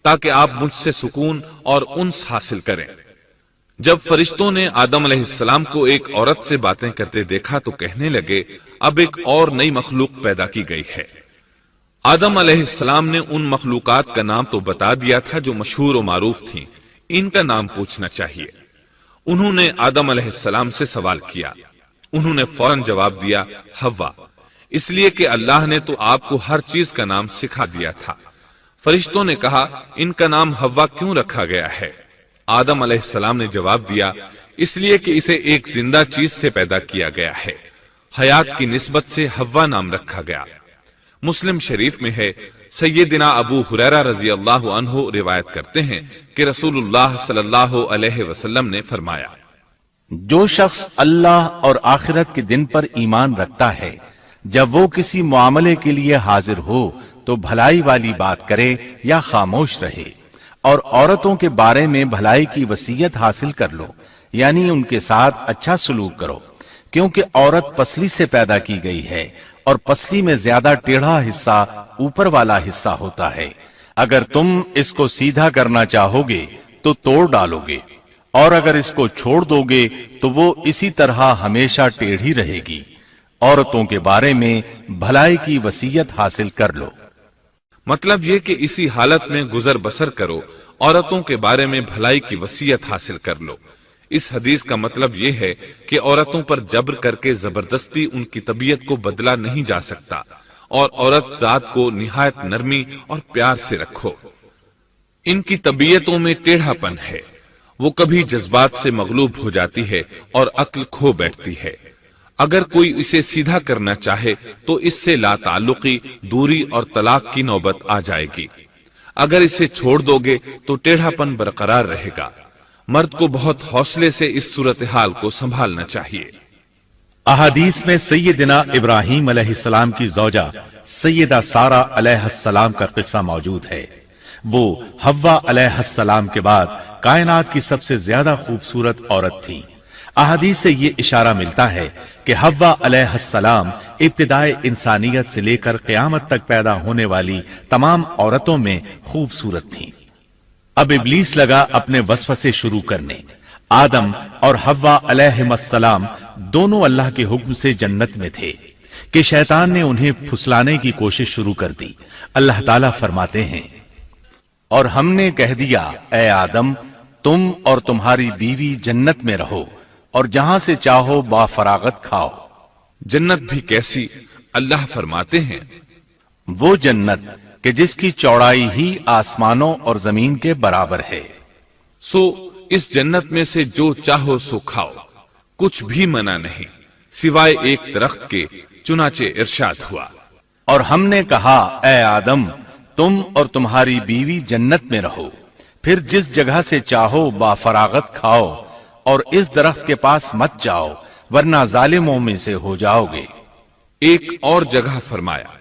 تاکہ آپ مجھ سے سکون اور انس حاصل کریں۔ جب فرشتوں نے آدم علیہ السلام کو ایک عورت سے باتیں کرتے دیکھا تو کہنے لگے اب ایک اور نئی مخلوق پیدا کی گئی ہے۔ آدم علیہ السلام نے ان مخلوقات کا نام تو بتا دیا تھا جو مشہور و معروف تھیں، ان کا نام پوچھنا چاہیے۔ انہوں نے آدم علیہ السلام سے سوال کیا، انہوں نے فوراً جواب دیا حوا، اس لیے کہ اللہ نے تو آپ کو ہر چیز کا نام سکھا دیا تھا۔ فرشتوں نے کہا ان کا نام حوا کیوں رکھا گیا ہے؟ آدم علیہ السلام نے جواب دیا اس لیے کہ اسے ایک زندہ چیز سے پیدا کیا گیا ہے، حیات کی نسبت سے حوا نام رکھا گیا۔ مسلم شریف میں ہے، سیدنا ابو ہریرہ رضی اللہ عنہ روایت کرتے ہیں کہ رسول اللہ صلی اللہ علیہ وسلم نے فرمایا جو شخص اللہ اور آخرت کے دن پر ایمان رکھتا ہے، جب وہ کسی معاملے کے لیے حاضر ہو تو بھلائی والی بات کرے یا خاموش رہے، اور عورتوں کے بارے میں بھلائی کی وصیت حاصل کر لو، یعنی ان کے ساتھ اچھا سلوک کرو، کیونکہ عورت پسلی سے پیدا کی گئی ہے اور پسلی میں زیادہ ٹیڑھا حصہ اوپر والا حصہ ہوتا ہے۔ اگر تم اس کو سیدھا کرنا چاہو گے تو توڑ ڈالو گے، اور اگر اس کو چھوڑ دو گے تو وہ اسی طرح ہمیشہ ٹیڑھی رہے گی۔ عورتوں کے بارے میں بھلائی کی وصیت حاصل کر لو۔ مطلب یہ کہ اسی حالت میں گزر بسر کرو، عورتوں کے بارے میں بھلائی کی وصیت حاصل کر لو۔ اس حدیث کا مطلب یہ ہے کہ عورتوں پر جبر کر کے زبردستی ان کی طبیعت کو بدلا نہیں جا سکتا، اور عورت ذات کو نہایت نرمی اور پیار سے رکھو۔ ان کی طبیعتوں میں ٹیڑھا پن ہے، وہ کبھی جذبات سے مغلوب ہو جاتی ہے اور عقل کھو بیٹھتی ہے۔ اگر کوئی اسے سیدھا کرنا چاہے تو اس سے لا تعلقی، دوری اور طلاق کی نوبت آ جائے گی۔ اگر اسے چھوڑ دو گے تو ٹیڑھا پن برقرار رہے گا۔ مرد کو بہت حوصلے سے اس صورتحال کو سنبھالنا چاہیے۔ احادیث میں سیدنا ابراہیم علیہ السلام کی زوجہ سیدہ سارہ علیہ السلام کا قصہ موجود ہے۔ وہ حوا علیہ السلام کے بعد کائنات کی سب سے زیادہ خوبصورت عورت تھی۔ احادیث سے یہ اشارہ ملتا ہے کہ حوا علیہ السلام ابتدائے انسانیت سے لے کر قیامت تک پیدا ہونے والی تمام عورتوں میں خوبصورت تھیں۔ اب ابلیس لگا اپنے وسوسے شروع کرنے۔ آدم اور حوا علیہم السلام دونوں اللہ کے حکم سے جنت میں تھے کہ شیطان نے انہیں پھسلانے کی کوشش شروع کر دی۔ اللہ تعالیٰ فرماتے ہیں اور ہم نے کہہ دیا اے آدم تم اور تمہاری بیوی جنت میں رہو اور جہاں سے چاہو با فراغت کھاؤ۔ جنت بھی کیسی؟ اللہ فرماتے ہیں وہ جنت کہ جس کی چوڑائی ہی آسمانوں اور زمین کے برابر ہے۔ سو اس جنت میں سے جو چاہو سو کھاؤ، کچھ بھی منع نہیں سوائے ایک درخت کے، چنانچہ ارشاد ہوا اور ہم نے کہا اے آدم تم اور تمہاری بیوی جنت میں رہو، پھر جس جگہ سے چاہو با فراغت کھاؤ، اور اس درخت کے پاس مت جاؤ ورنہ ظالموں میں سے ہو جاؤ گے۔ ایک اور جگہ فرمایا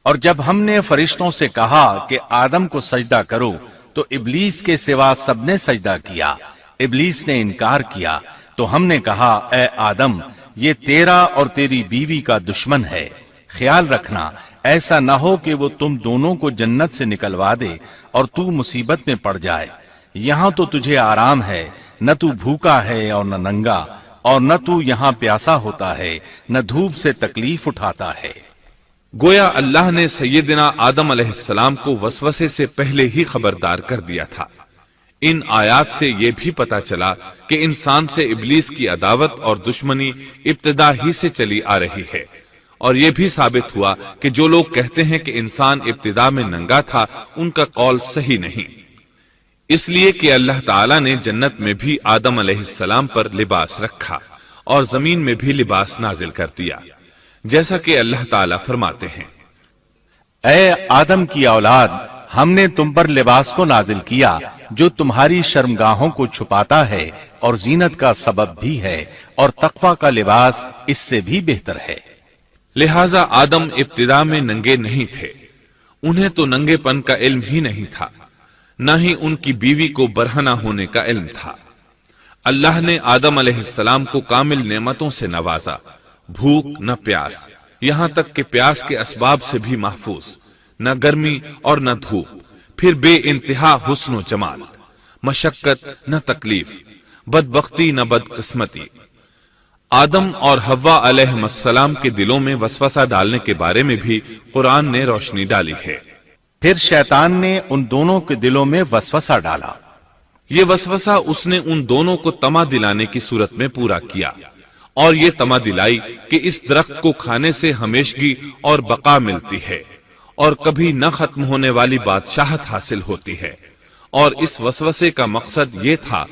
اور جب ہم نے فرشتوں سے کہا کہ آدم کو سجدہ کرو تو ابلیس کے سوا سب نے سجدہ کیا، ابلیس نے انکار کیا تو ہم نے کہا اے آدم یہ تیرا اور تیری بیوی کا دشمن ہے، خیال رکھنا ایسا نہ ہو کہ وہ تم دونوں کو جنت سے نکلوا دے اور تو مصیبت میں پڑ جائے۔ یہاں تو تجھے آرام ہے، نہ تو بھوکا ہے اور نہ ننگا، اور نہ تو یہاں پیاسا ہوتا ہے، نہ دھوپ سے تکلیف اٹھاتا ہے۔ گویا اللہ نے سیدنا آدم علیہ السلام کو وسوسے سے پہلے ہی خبردار کر دیا تھا۔ ان آیات سے یہ بھی پتا چلا کہ انسان سے ابلیس کی عداوت اور دشمنی ابتدا ہی سے چلی آ رہی ہے، اور یہ بھی ثابت ہوا کہ جو لوگ کہتے ہیں کہ انسان ابتدا میں ننگا تھا ان کا قول صحیح نہیں، اس لیے کہ اللہ تعالیٰ نے جنت میں بھی آدم علیہ السلام پر لباس رکھا اور زمین میں بھی لباس نازل کر دیا۔ جیسا کہ اللہ تعالیٰ فرماتے ہیں، اے آدم کی اولاد، ہم نے تم پر لباس کو نازل کیا جو تمہاری شرمگاہوں کو چھپاتا ہے اور زینت کا سبب بھی ہے، اور تقوی کا لباس اس سے بھی بہتر ہے۔ لہذا آدم ابتدا میں ننگے نہیں تھے، انہیں تو ننگے پن کا علم ہی نہیں تھا، نہ ہی ان کی بیوی کو برہنہ ہونے کا علم تھا۔ اللہ نے آدم علیہ السلام کو کامل نعمتوں سے نوازا، بھوک نہ پیاس، یہاں تک کہ پیاس کے اسباب سے بھی محفوظ، نہ گرمی اور نہ دھوپ، پھر بے انتہا حسن و جمال، مشقت نہ تکلیف، بدبختی نہ بدقسمتی۔ آدم اور حوا علیہ السلام کے دلوں میں وسوسہ ڈالنے کے بارے میں بھی قرآن نے روشنی ڈالی ہے۔ پھر شیطان نے ان دونوں کے دلوں میں وسوسہ ڈالا۔ یہ وسوسہ اس نے ان دونوں کو طمع دلانے کی صورت میں پورا کیا، اور یہ طمع دلائی کہ اس درخت کو کھانے سے ہمیشگی اور بقا ملتی ہے، اور کبھی نہ ختم ہونے والی بادشاہت حاصل ہوتی ہے، اور اس وسوسے کا مقصد یہ تھا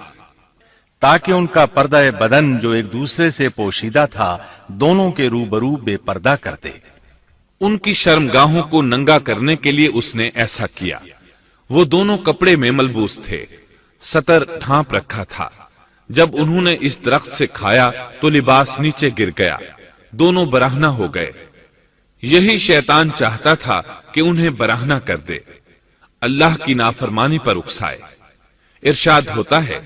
تاکہ ان کا پردہ بدن جو ایک دوسرے سے پوشیدہ تھا دونوں کے روبرو بے پردہ کر دے۔ ان کی شرمگاہوں کو ننگا کرنے کے لیے اس نے ایسا کیا۔ وہ دونوں کپڑے میں ملبوس تھے، ستر ڈھانپ رکھا تھا۔ جب انہوں نے اس درخت سے کھایا تو لباس نیچے گر گیا، دونوں برہنہ ہو گئے۔ یہی شیطان چاہتا تھا کہ انہیں برہنہ کر دے، اللہ کی نافرمانی پر اکسائے۔ ارشاد ہوتا ہے،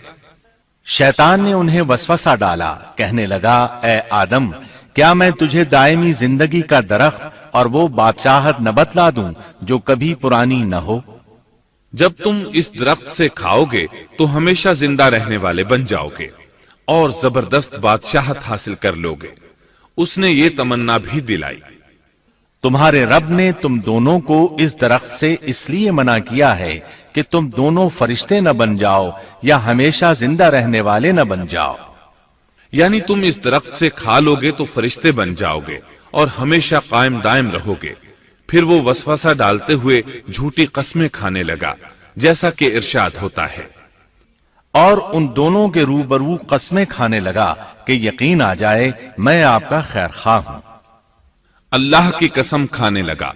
شیطان نے انہیں وسوسہ ڈالا، کہنے لگا، اے آدم، کیا میں تجھے دائمی زندگی کا درخت اور وہ بادشاہت نہ بتلا دوں جو کبھی پرانی نہ ہو؟ جب تم اس درخت سے کھاؤ گے تو ہمیشہ زندہ رہنے والے بن جاؤ گے اور زبردست بادشاہت حاصل کر لو گے۔ اس نے یہ تمنا بھی دلائی۔ تمہارے رب نے تم دونوں کو اس درخت سے اس لیے منع کیا ہے کہ تم دونوں فرشتے نہ بن جاؤ یا ہمیشہ زندہ رہنے والے نہ بن جاؤ۔ یعنی تم اس درخت سے کھا لو گے تو فرشتے بن جاؤ گے اور ہمیشہ قائم دائم رہو گے۔ پھر وہ وسوسہ ڈالتے ہوئے جھوٹی قسمیں کھانے لگا، جیسا کہ ارشاد ہوتا ہے، اور ان دونوں کے روبرو قسمیں کھانے لگا کہ یقین آ جائے میں آپ کا خیر خواہ ہوں۔ اللہ کی قسم کھانے لگا،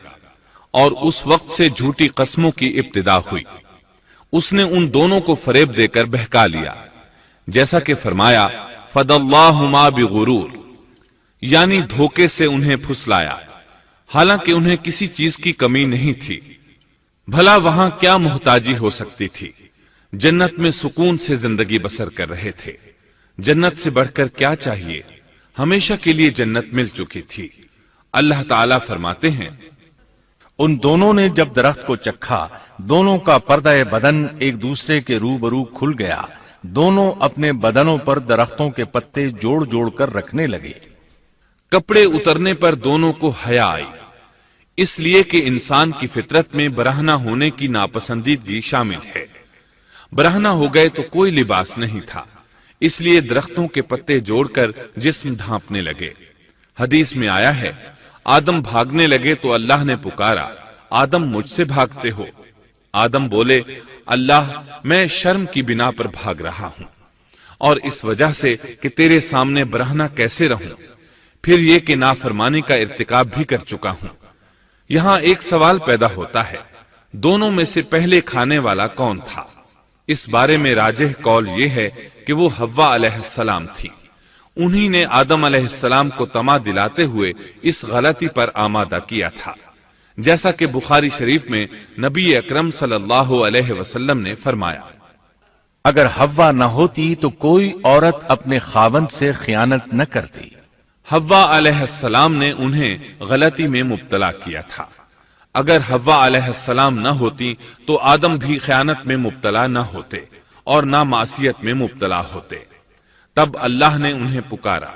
اور اس وقت سے جھوٹی قسموں کی ابتدا ہوئی۔ اس نے ان دونوں کو فریب دے کر بہکا لیا، جیسا کہ فرمایا، فَدَلَّاهُمَا بِغُرُورٍ، یعنی دھوکے سے انہیں پھسلایا، حالانکہ انہیں کسی چیز کی کمی نہیں تھی۔ بھلا وہاں کیا محتاجی ہو سکتی تھی؟ جنت میں سکون سے زندگی بسر کر رہے تھے، جنت سے بڑھ کر کیا چاہیے؟ ہمیشہ کے لیے جنت مل چکی تھی۔ اللہ تعالیٰ فرماتے ہیں، ان دونوں نے جب درخت کو چکھا، دونوں کا پردہ بدن ایک دوسرے کے روبرو کھل گیا، دونوں اپنے بدنوں پر درختوں کے پتے جوڑ جوڑ کر رکھنے لگے۔ کپڑے اترنے پر دونوں کو حیا آئی، اس لیے کہ انسان کی فطرت میں برہنہ ہونے کی ناپسندیدگی شامل ہے۔ برہنہ ہو گئے تو کوئی لباس نہیں تھا، اس لیے درختوں کے پتے جوڑ کر جسم ڈھانپنے لگے۔ حدیث میں آیا ہے، آدم بھاگنے لگے تو اللہ نے پکارا، آدم مجھ سے بھاگتے ہو؟ آدم بولے، اللہ میں شرم کی بنا پر بھاگ رہا ہوں، اور اس وجہ سے کہ تیرے سامنے برہنہ کیسے رہوں، پھر یہ کہ نافرمانی کا ارتکاب بھی کر چکا ہوں۔ یہاں ایک سوال پیدا ہوتا ہے، دونوں میں سے پہلے کھانے والا کون تھا؟ اس بارے میں راجح قول یہ ہے کہ وہ حوا علیہ السلام تھی۔ انہی نے آدم علیہ السلام کو طمع دلاتے ہوئے اس غلطی پر آمادہ کیا تھا، جیسا کہ بخاری شریف میں نبی اکرم صلی اللہ علیہ وسلم نے فرمایا، اگر حوا نہ ہوتی تو کوئی عورت اپنے خاوند سے خیانت نہ کرتی۔ حوا علیہ السلام نے انہیں غلطی میں مبتلا کیا تھا۔ اگر حوا علیہ السلام نہ ہوتی تو آدم بھی خیانت میں مبتلا نہ ہوتے اور نہ معصیت میں مبتلا ہوتے۔ تب اللہ نے انہیں پکارا،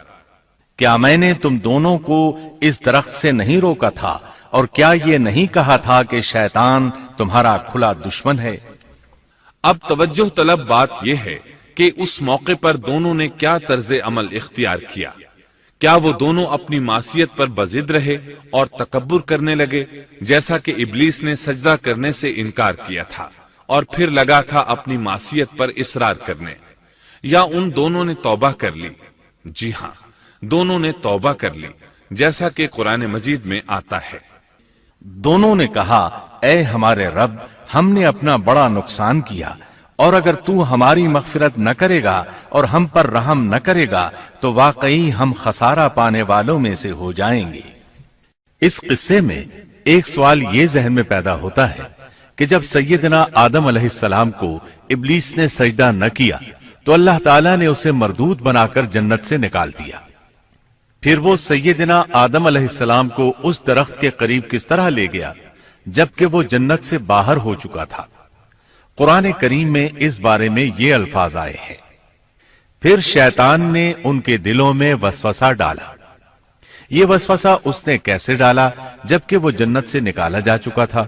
کیا میں نے تم دونوں کو اس درخت سے نہیں روکا تھا؟ اور کیا یہ نہیں کہا تھا کہ شیطان تمہارا کھلا دشمن ہے؟ اب توجہ طلب بات یہ ہے کہ اس موقع پر دونوں نے کیا طرز عمل اختیار کیا۔ کیا وہ دونوں اپنی معصیت پر بضد رہے اور تکبر کرنے لگے، جیسا کہ ابلیس نے سجدہ کرنے سے انکار کیا تھا اور پھر لگا تھا اپنی معصیت پر اصرار کرنے، یا ان دونوں نے توبہ کر لی؟ جی ہاں، دونوں نے توبہ کر لی، جیسا کہ قرآن مجید میں آتا ہے۔ دونوں نے کہا اے ہمارے رب، ہم نے اپنا بڑا نقصان کیا، اور اگر تو ہماری مغفرت نہ کرے گا اور ہم پر رحم نہ کرے گا تو واقعی ہم خسارہ پانے والوں میں سے ہو جائیں گے۔ اس قصے میں ایک سوال یہ ذہن میں پیدا ہوتا ہے کہ جب سیدنا آدم علیہ السلام کو ابلیس نے سجدہ نہ کیا تو اللہ تعالیٰ نے اسے مردود بنا کر جنت سے نکال دیا، پھر وہ سیدنا آدم علیہ السلام کو اس درخت کے قریب کس طرح لے گیا جبکہ وہ جنت سے باہر ہو چکا تھا؟ قرآن کریم میں اس بارے میں یہ الفاظ آئے ہیں، پھر شیطان نے ان کے دلوں میں وسوسہ ڈالا۔ یہ وسوسہ اس نے کیسے ڈالا جبکہ وہ جنت سے نکالا جا چکا تھا؟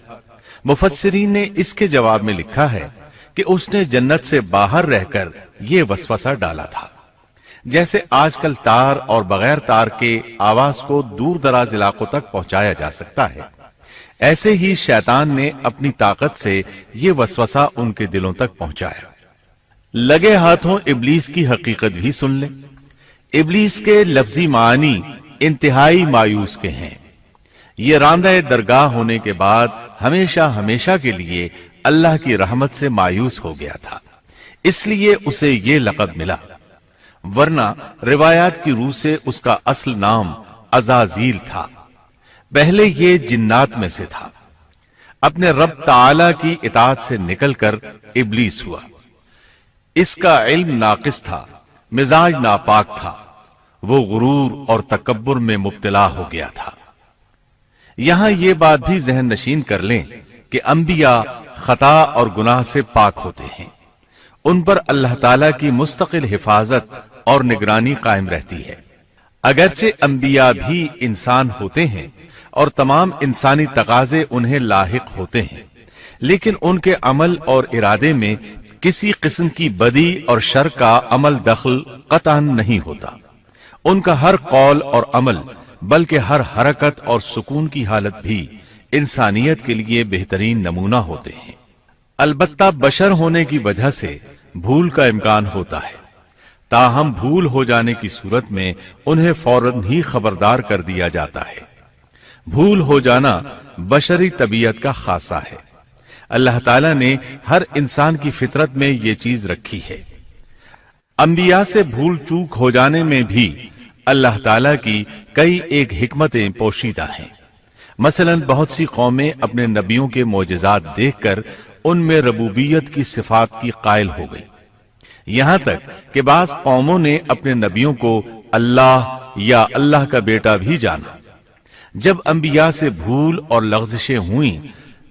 مفسرین نے اس کے جواب میں لکھا ہے کہ اس نے جنت سے باہر رہ کر یہ وسوسہ ڈالا تھا، جیسے آج کل تار اور بغیر تار کے آواز کو دور دراز علاقوں تک پہنچایا جا سکتا ہے، ایسے ہی شیطان نے اپنی طاقت سے یہ وسوسہ ان کے دلوں تک پہنچایا۔ لگے ہاتھوں ابلیس کی حقیقت بھی سن لیں۔ ابلیس کے لفظی معنی انتہائی مایوس کے ہیں۔ یہ راندہ درگاہ ہونے کے بعد ہمیشہ ہمیشہ کے لیے اللہ کی رحمت سے مایوس ہو گیا تھا، اس لیے اسے یہ لقب ملا، ورنہ روایات کی روح سے اس کا اصل نام عزازیل تھا۔ پہلے یہ جنات میں سے تھا، اپنے رب تعالی کی اطاعت سے نکل کر ابلیس ہوا۔ اس کا علم ناقص تھا، مزاج ناپاک تھا، وہ غرور اور تکبر میں مبتلا ہو گیا تھا۔ یہاں یہ بات بھی ذہن نشین کر لیں کہ انبیاء خطا اور گناہ سے پاک ہوتے ہیں، ان پر اللہ تعالی کی مستقل حفاظت اور نگرانی قائم رہتی ہے۔ اگرچہ انبیاء بھی انسان ہوتے ہیں اور تمام انسانی تقاضے انہیں لاحق ہوتے ہیں، لیکن ان کے عمل اور ارادے میں کسی قسم کی بدی اور شر کا عمل دخل قطعاً نہیں ہوتا۔ ان کا ہر قول اور عمل بلکہ ہر حرکت اور سکون کی حالت بھی انسانیت کے لیے بہترین نمونہ ہوتے ہیں۔ البتہ بشر ہونے کی وجہ سے بھول کا امکان ہوتا ہے، تاہم بھول ہو جانے کی صورت میں انہیں فوراً ہی خبردار کر دیا جاتا ہے۔ بھول ہو جانا بشری طبیعت کا خاصہ ہے، اللہ تعالیٰ نے ہر انسان کی فطرت میں یہ چیز رکھی ہے۔ انبیاء سے بھول چوک ہو جانے میں بھی اللہ تعالیٰ کی کئی ایک حکمتیں پوشیدہ ہیں۔ مثلا بہت سی قومیں اپنے نبیوں کے معجزات دیکھ کر ان میں ربوبیت کی صفات کی قائل ہو گئی، یہاں تک کہ بعض قوموں نے اپنے نبیوں کو اللہ یا اللہ کا بیٹا بھی جانا۔ جب انبیاء سے بھول اور لغزشیں ہوئیں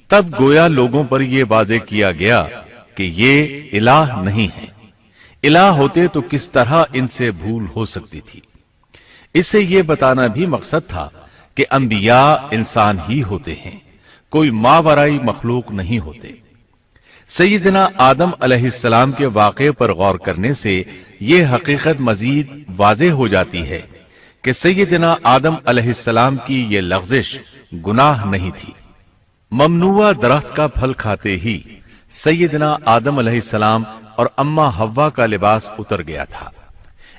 تب گویا لوگوں پر یہ واضح کیا گیا کہ یہ الہ نہیں ہے، الہ ہوتے تو کس طرح ان سے بھول ہو سکتی تھی۔ اس سے یہ بتانا بھی مقصد تھا کہ انبیاء انسان ہی ہوتے ہیں، کوئی ماورائی مخلوق نہیں ہوتے۔ سیدنا آدم علیہ السلام کے واقعے پر غور کرنے سے یہ حقیقت مزید واضح ہو جاتی ہے کہ سیدنا آدم علیہ السلام کی یہ لغزش گناہ نہیں تھی۔ ممنوع درخت کا پھل کھاتے ہی سیدنا آدم علیہ السلام اور اماں حوا کا لباس اتر گیا تھا۔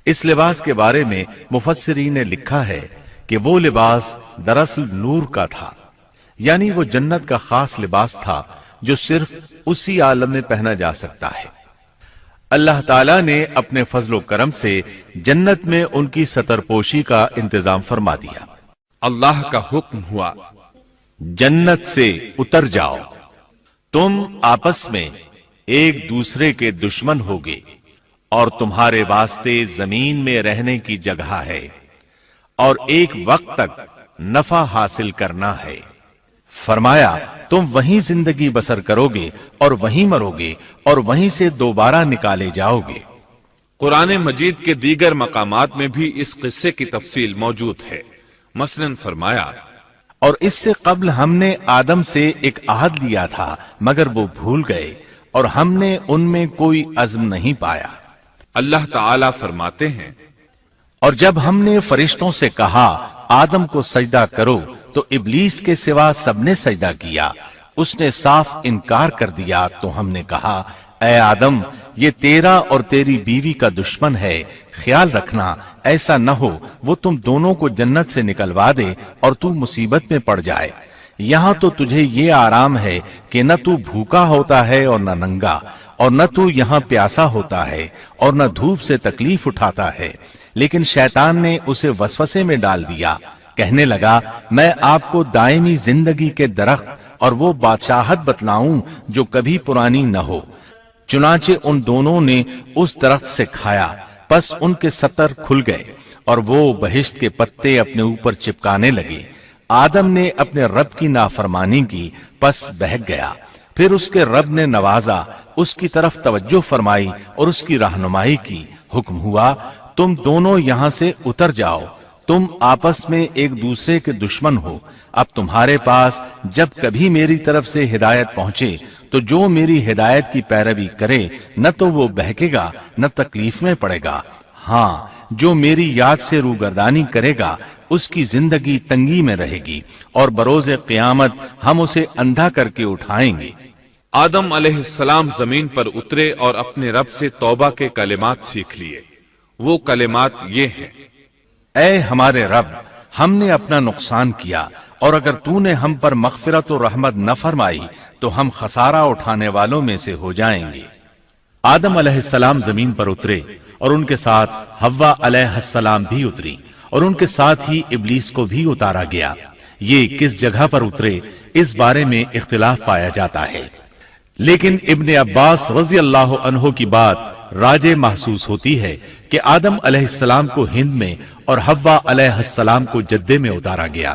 اس لباس کے بارے میں مفسرین نے لکھا ہے کہ وہ لباس دراصل نور کا تھا، یعنی وہ جنت کا خاص لباس تھا جو صرف اسی عالم میں پہنا جا سکتا ہے۔ اللہ تعالیٰ نے اپنے فضل و کرم سے جنت میں ان کی ستر پوشی کا انتظام فرما دیا۔ اللہ کا حکم ہوا، جنت سے اتر جاؤ، تم آپس میں ایک دوسرے کے دشمن ہوگے اور تمہارے واسطے زمین میں رہنے کی جگہ ہے اور ایک وقت تک نفع حاصل کرنا ہے۔ فرمایا تم وہیں زندگی بسر کرو گے اور وہیں مرو گے اور وہیں سے دوبارہ نکالے جاؤ گے۔ قرآن مجید کے دیگر مقامات میں بھی اس قصے کی تفصیل موجود ہے۔ مثلاً فرمایا، اور اس سے قبل ہم نے آدم سے ایک عہد لیا تھا مگر وہ بھول گئے اور ہم نے ان میں کوئی عزم نہیں پایا۔ اللہ تعالیٰ فرماتے ہیں، اور جب ہم نے فرشتوں سے کہا آدم کو سجدہ کرو تو ابلیس کے سوا سب نے سجدہ کیا، اس نے صاف انکار کر دیا، تو ہم نے کہا اے آدم یہ تیرا اور تیری بیوی کا دشمن ہے، خیال رکھنا ایسا نہ ہو وہ تم دونوں کو جنت سے نکلوا دے اور تو مصیبت میں پڑ جائے۔ یہاں تو تجھے یہ آرام ہے کہ نہ تو بھوکا ہوتا ہے اور نہ ننگا، اور نہ تو یہاں پیاسا ہوتا ہے اور نہ دھوپ سے تکلیف اٹھاتا ہے۔ لیکن شیطان نے اسے وسوسے میں ڈال دیا، کہنے لگا میں آپ کو دائمی زندگی کے درخت اور وہ بادشاہت بتلاؤں جو کبھی پرانی نہ ہو۔ چنانچہ ان دونوں نے اس درخت سے کھایا، پس ان کے ستر کھل گئے اور وہ بہشت کے پتے اپنے اوپر چپکانے لگے۔ آدم نے اپنے رب کی نافرمانی کی، پس بہک گیا۔ پھر اس کے رب نے نوازا، اس کی طرف توجہ فرمائی اور اس کی رہنمائی کی۔ حکم ہوا تم دونوں یہاں سے اتر جاؤ، تم آپس میں ایک دوسرے کے دشمن ہو۔ اب تمہارے پاس جب کبھی میری طرف سے ہدایت پہنچے تو جو میری ہدایت کی پیروی کرے نہ تو وہ بہکے گا نہ تکلیف میں پڑے گا، ہاں جو میری یاد سے روگردانی کرے گا اس کی زندگی تنگی میں رہے گی اور بروز قیامت ہم اسے اندھا کر کے اٹھائیں گے۔ آدم علیہ السلام زمین پر اترے اور اپنے رب سے توبہ کے کلمات سیکھ لیے۔ وہ کلمات یہ ہیں: اے ہمارے رب، ہم نے اپنا نقصان کیا، اور اگر تو نے ہم پر مغفرت و رحمت نہ فرمائی تو ہم خسارہ اٹھانے والوں میں سے ہو جائیں گے۔ آدم علیہ السلام زمین پر اترے اور ان کے ساتھ حوا علیہ السلام بھی اتری، اور ان کے ساتھ ہی ابلیس کو بھی اتارا گیا۔ یہ کس جگہ پر اترے اس بارے میں اختلاف پایا جاتا ہے، لیکن ابن عباس رضی اللہ عنہ کی بات راجح محسوس ہوتی ہے کہ آدم علیہ السلام کو ہند میں اور حوا علیہ السلام کو جدے میں اتارا گیا۔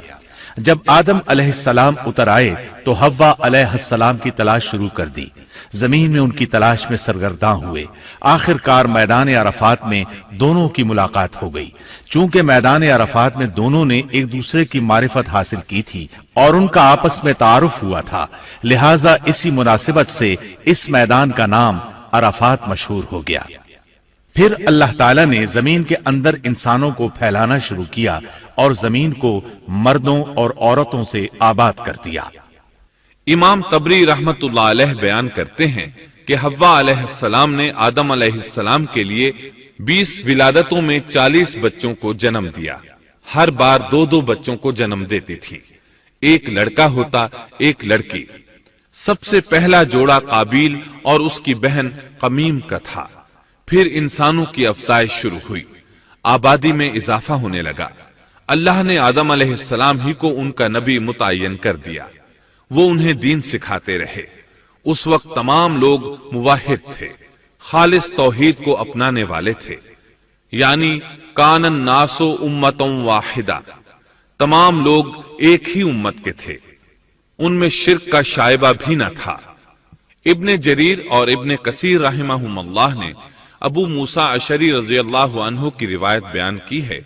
جب آدم علیہ السلام اتر آئے تو حوا علیہ السلام کی تلاش شروع کر دی، زمین میں ان کی تلاش میں سرگرداں ہوئے۔ آخر کار میدان عرفات میں دونوں کی ملاقات ہو گئی۔ چونکہ میدان عرفات میں دونوں نے ایک دوسرے کی معرفت حاصل کی تھی اور ان کا آپس میں تعارف ہوا تھا، لہٰذا اسی مناسبت سے اس میدان کا نام عرفات مشہور ہو گیا۔ پھر اللہ تعالیٰ نے زمین کے اندر انسانوں کو پھیلانا شروع کیا اور زمین کو مردوں اور عورتوں سے آباد کر دیا۔ امام طبری رحمت اللہ علیہ بیان کرتے ہیں کہ حوا علیہ السلام نے آدم علیہ السلام کے لیے 20 ولادتوں میں 40 بچوں کو جنم دیا۔ ہر بار 2 بچوں کو جنم دیتی تھی، ایک لڑکا ہوتا ایک لڑکی۔ سب سے پہلا جوڑا قابیل اور اس کی بہن قمیم کا تھا۔ پھر انسانوں کی افزائش شروع ہوئی، آبادی میں اضافہ ہونے لگا۔ اللہ نے آدم علیہ السلام ہی کو ان کا نبی متعین کر دیا، وہ انہیں دین سکھاتے رہے۔ اس وقت تمام لوگ موحد تھے، خالص توحید کو اپنانے والے تھے، یعنی کان الناس امۃ واحدہ، تمام لوگ ایک ہی امت کے تھے، ان میں شرک کا شائبہ بھی نہ تھا۔ ابن جریر اور ابن کثیر رحمہم اللہ نے ابو موسیٰ اشعری رضی اللہ عنہ کی روایت بیان کی ہے،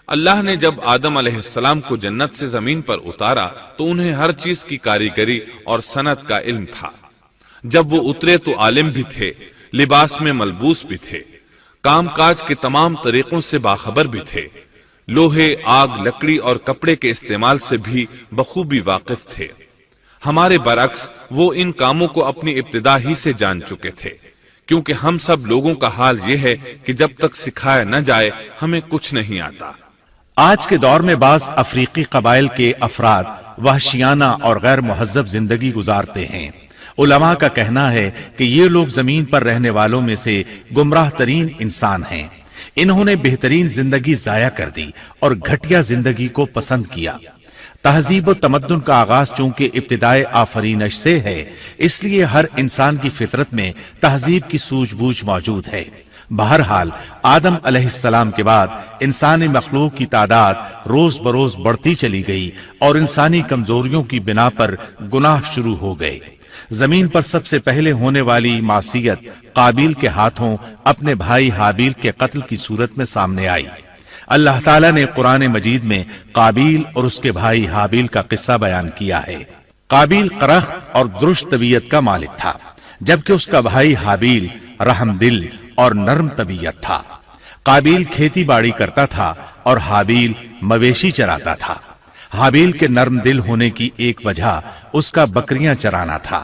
اللہ نے جب آدم علیہ السلام کو جنت سے زمین پر اتارا تو انہیں ہر چیز کی کاریگری اور صنعت کا علم تھا۔ جب وہ اترے تو عالم بھی تھے، لباس میں ملبوس بھی تھے، کام کاج کے تمام طریقوں سے باخبر بھی تھے، لوہے، آگ، لکڑی اور کپڑے کے استعمال سے بھی بخوبی واقف تھے۔ ہمارے برعکس وہ ان کاموں کو اپنی ابتدا ہی سے جان چکے تھے، کیونکہ ہم سب لوگوں کا حال یہ ہے کہ جب تک سکھایا نہ جائے ہمیں کچھ نہیں آتا۔ آج کے دور میں بعض افریقی قبائل کے افراد وحشیانہ اور غیر مہذب زندگی گزارتے ہیں۔ علماء کا کہنا ہے کہ یہ لوگ زمین پر رہنے والوں میں سے گمراہ ترین انسان ہیں۔ انہوں نے بہترین زندگی ضائع کر دی اور گھٹیا زندگی کو پسند کیا۔ تہذیب و تمدن کا آغاز چونکہ ابتدائے آفرینش سے ہے، اس لیے ہر انسان کی فطرت میں تہذیب کی سوجھ بوجھ موجود ہے۔ بہرحال آدم علیہ السلام کے بعد انسانی مخلوق کی تعداد روز بروز بڑھتی چلی گئی اور انسانی کمزوریوں کی بنا پر گناہ شروع ہو گئے۔ زمین پر سب سے پہلے ہونے والی معصیت قابیل کے ہاتھوں اپنے بھائی حابیل کے قتل کی صورت میں سامنے آئی۔ اللہ تعالیٰ نے قرآن مجید میں قابیل اور اس کے بھائی حابیل کا قصہ بیان کیا ہے۔ قابیل قرخت اور درشت طبیعت کا مالک تھا، جبکہ اس کا بھائی حابیل رحم دل اور نرم طبیعت تھا۔ قابیل کھیتی باڑی کرتا تھا اور حابیل مویشی چراتا تھا۔ حابیل کے نرم دل ہونے کی ایک وجہ اس کا بکریاں چرانا تھا،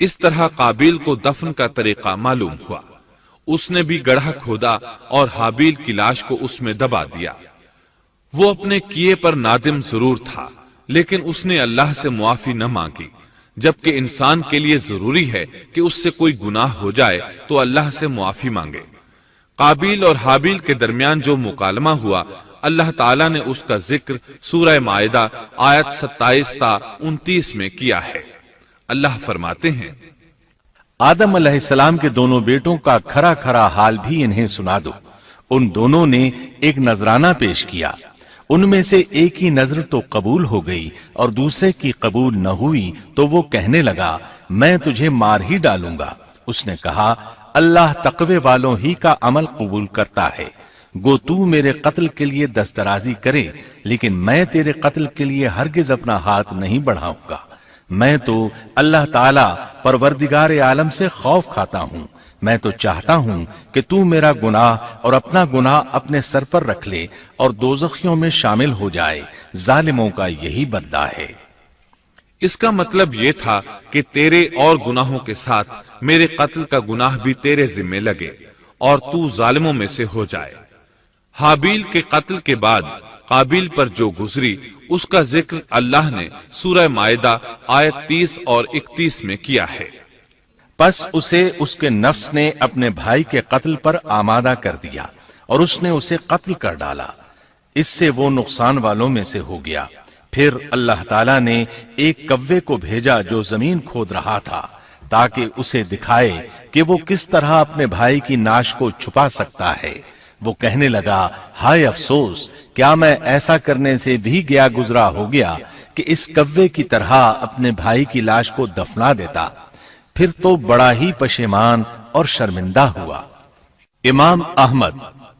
اس طرح قابیل کو دفن کا طریقہ معلوم ہوا۔ اس نے بھی گڑھا کھودا اور حابیل کی لاش کو اس میں دبا دیا۔ وہ اپنے کیے پر نادم ضرور تھا، لیکن اس نے اللہ سے معافی نہ مانگی، جبکہ انسان کے لیے ضروری ہے کہ اس سے کوئی گناہ ہو جائے تو اللہ سے معافی مانگے۔ قابیل اور حابیل کے درمیان جو مکالمہ ہوا، اللہ تعالیٰ نے اس کا ذکر سورہ مائدہ آیت 27 تا 29 میں کیا ہے۔ اللہ فرماتے ہیں، آدم علیہ السلام کے دونوں بیٹوں کا کھرا کھرا حال بھی انہیں سنا دو۔ ان دونوں نے ایک نذرانہ پیش کیا، ان میں سے ایک کی نذر تو قبول ہو گئی اور دوسرے کی قبول نہ ہوئی، تو وہ کہنے لگا میں تجھے مار ہی ڈالوں گا۔ اس نے کہا اللہ تقوی والوں ہی کا عمل قبول کرتا ہے، گو تو میرے قتل کے لیے دسترازی کرے، لیکن میں تیرے قتل کے لیے ہرگز اپنا ہاتھ نہیں بڑھاؤں گا۔ میں تو اللہ تعالی پروردگار عالم سے خوف کھاتا ہوں، میں تو چاہتا ہوں کہ تو میرا گناہ اور اپنا گناہ اپنے سر پر رکھ لے اور دوزخیوں میں شامل ہو جائے، ظالموں کا یہی بدلہ ہے۔ اس کا مطلب یہ تھا کہ تیرے اور گناہوں کے ساتھ میرے قتل کا گناہ بھی تیرے ذمہ لگے اور تو ظالموں میں سے ہو جائے۔ حابیل کے قتل کے بعد قابیل پر جو گزری، اس کا ذکر اللہ نے سورہ مائدہ آیت 30 اور 31 میں کیا ہے۔ پس اسے اس کے نفس نے اپنے بھائی کے قتل پر آمادہ کر دیا اور اس نے اسے قتل کر ڈالا، اس سے وہ نقصان والوں میں سے ہو گیا۔ پھر اللہ تعالیٰ نے ایک کوے کو بھیجا جو زمین کھود رہا تھا، تاکہ اسے دکھائے کہ وہ کس طرح اپنے بھائی کی ناش کو چھپا سکتا ہے۔ وہ کہنے لگا ہائے افسوس، کیا میں ایسا کرنے سے بھی گیا گزرا ہو گیا کہ اس کوے کی طرح اپنے بھائی کی لاش کو دفنا دیتا۔ پھر تو بڑا ہی پشیمان اور شرمندہ ہوا۔ امام احمد،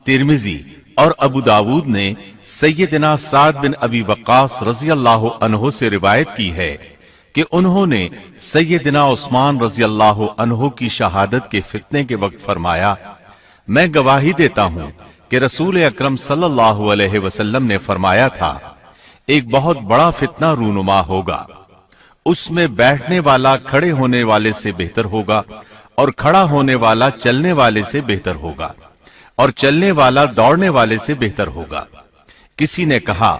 ترمذی اور ابو داود نے سیدنا سعد بن ابی وقاص رضی اللہ عنہ سے روایت کی ہے کہ انہوں نے سیدنا عثمان رضی اللہ عنہ کی شہادت کے فتنے کے وقت فرمایا، میں گواہی دیتا ہوں کہ رسول اکرم صلی اللہ علیہ وسلم نے فرمایا تھا، ایک بہت بڑا فتنہ رونما ہوگا، اس میں بیٹھنے والا کھڑے ہونے والے سے بہتر ہوگا اور کھڑا ہونے والا چلنے والے سے بہتر ہوگا اور چلنے والا دوڑنے والے سے بہتر ہوگا۔ کسی نے کہا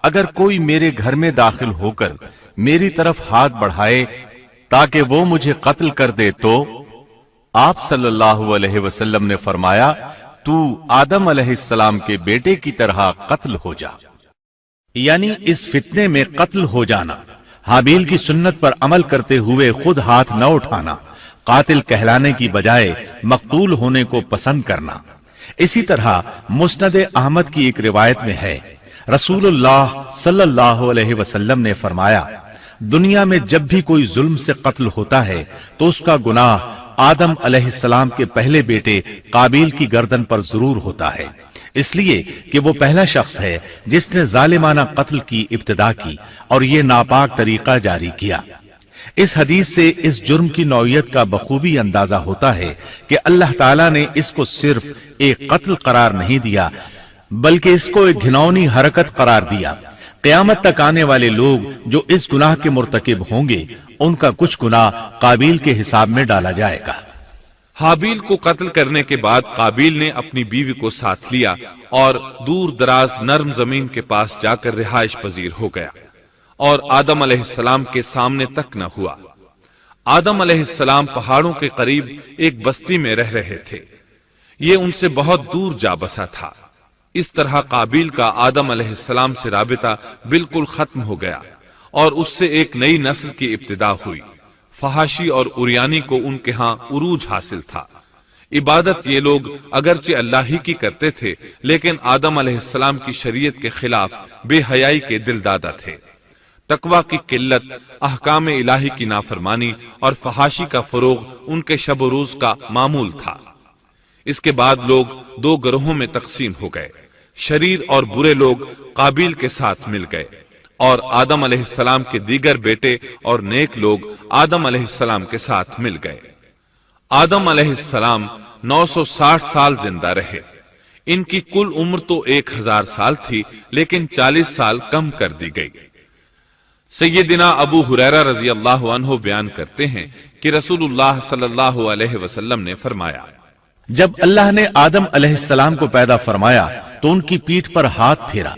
اگر کوئی میرے گھر میں داخل ہو کر میری طرف ہاتھ بڑھائے تاکہ وہ مجھے قتل کر دے تو آپ صلی اللہ علیہ وسلم نے فرمایا تو آدم علیہ السلام کے بیٹے کی طرح قتل ہو جا، یعنی اس فتنے میں قتل ہو جانا، حابیل کی سنت پر عمل کرتے ہوئے خود ہاتھ نہ اٹھانا، قاتل کہلانے کی بجائے مقتول ہونے کو پسند کرنا۔ اسی طرح مسند احمد کی ایک روایت میں ہے، رسول اللہ صلی اللہ علیہ وسلم نے فرمایا، دنیا میں جب بھی کوئی ظلم سے قتل ہوتا ہے تو اس کا گناہ آدم علیہ السلام کے پہلے بیٹے قابیل کی گردن پر ضرور ہوتا ہے، اس لیے کہ وہ پہلا شخص ہے جس نے ظالمانہ قتل کی ابتدا کی اور یہ ناپاک طریقہ جاری کیا۔ اس حدیث سے اس جرم کی نوعیت کا بخوبی اندازہ ہوتا ہے کہ اللہ تعالیٰ نے اس کو صرف ایک قتل قرار نہیں دیا بلکہ اس کو ایک گھناؤنی حرکت قرار دیا۔ قیامت تک آنے والے لوگ جو اس گناہ کے مرتکب ہوں گے ان کا کچھ گناہ قابیل کے حساب میں ڈالا جائے گا۔ حابیل کو قتل کرنے کے بعد قابیل نے اپنی بیوی کو ساتھ لیا اور دور دراز نرم زمین کے پاس جا کر رہائش پذیر ہو گیا اور آدم علیہ السلام کے سامنے تک نہ ہوا۔ آدم علیہ السلام پہاڑوں کے قریب ایک بستی میں رہ رہے تھے، یہ ان سے بہت دور جا بسا تھا۔ اس طرح قابیل کا آدم علیہ السلام سے رابطہ بالکل ختم ہو گیا اور اس سے ایک نئی نسل کی ابتدا ہوئی۔ فحاشی اور اریانی کو ان کے ہاں عروج حاصل تھا۔ عبادت یہ لوگ اگرچہ اللہ ہی کی کرتے تھے، لیکن آدم علیہ السلام کی شریعت کے خلاف بے حیائی کے دل دادا تھے۔ تقوی کی قلت، احکام الہی کی نافرمانی اور فحاشی کا فروغ ان کے شب و روز کا معمول تھا۔ اس کے بعد لوگ دو گروہوں میں تقسیم ہو گئے، شریر اور برے لوگ قابیل کے ساتھ مل گئے اور آدم علیہ السلام کے دیگر بیٹے اور نیک لوگ آدم علیہ السلام کے ساتھ مل گئے۔ آدم علیہ السلام 960 سال زندہ رہے۔ ان کی کل عمر تو 1000 سال تھی، لیکن 40 سال کم کر دی گئی۔ سیدنا ابو ہریرہ رضی اللہ عنہ بیان کرتے ہیں کہ رسول اللہ صلی اللہ علیہ وسلم نے فرمایا، جب اللہ نے آدم علیہ السلام کو پیدا فرمایا تو ان کی پیٹھ پر ہاتھ پھیرا،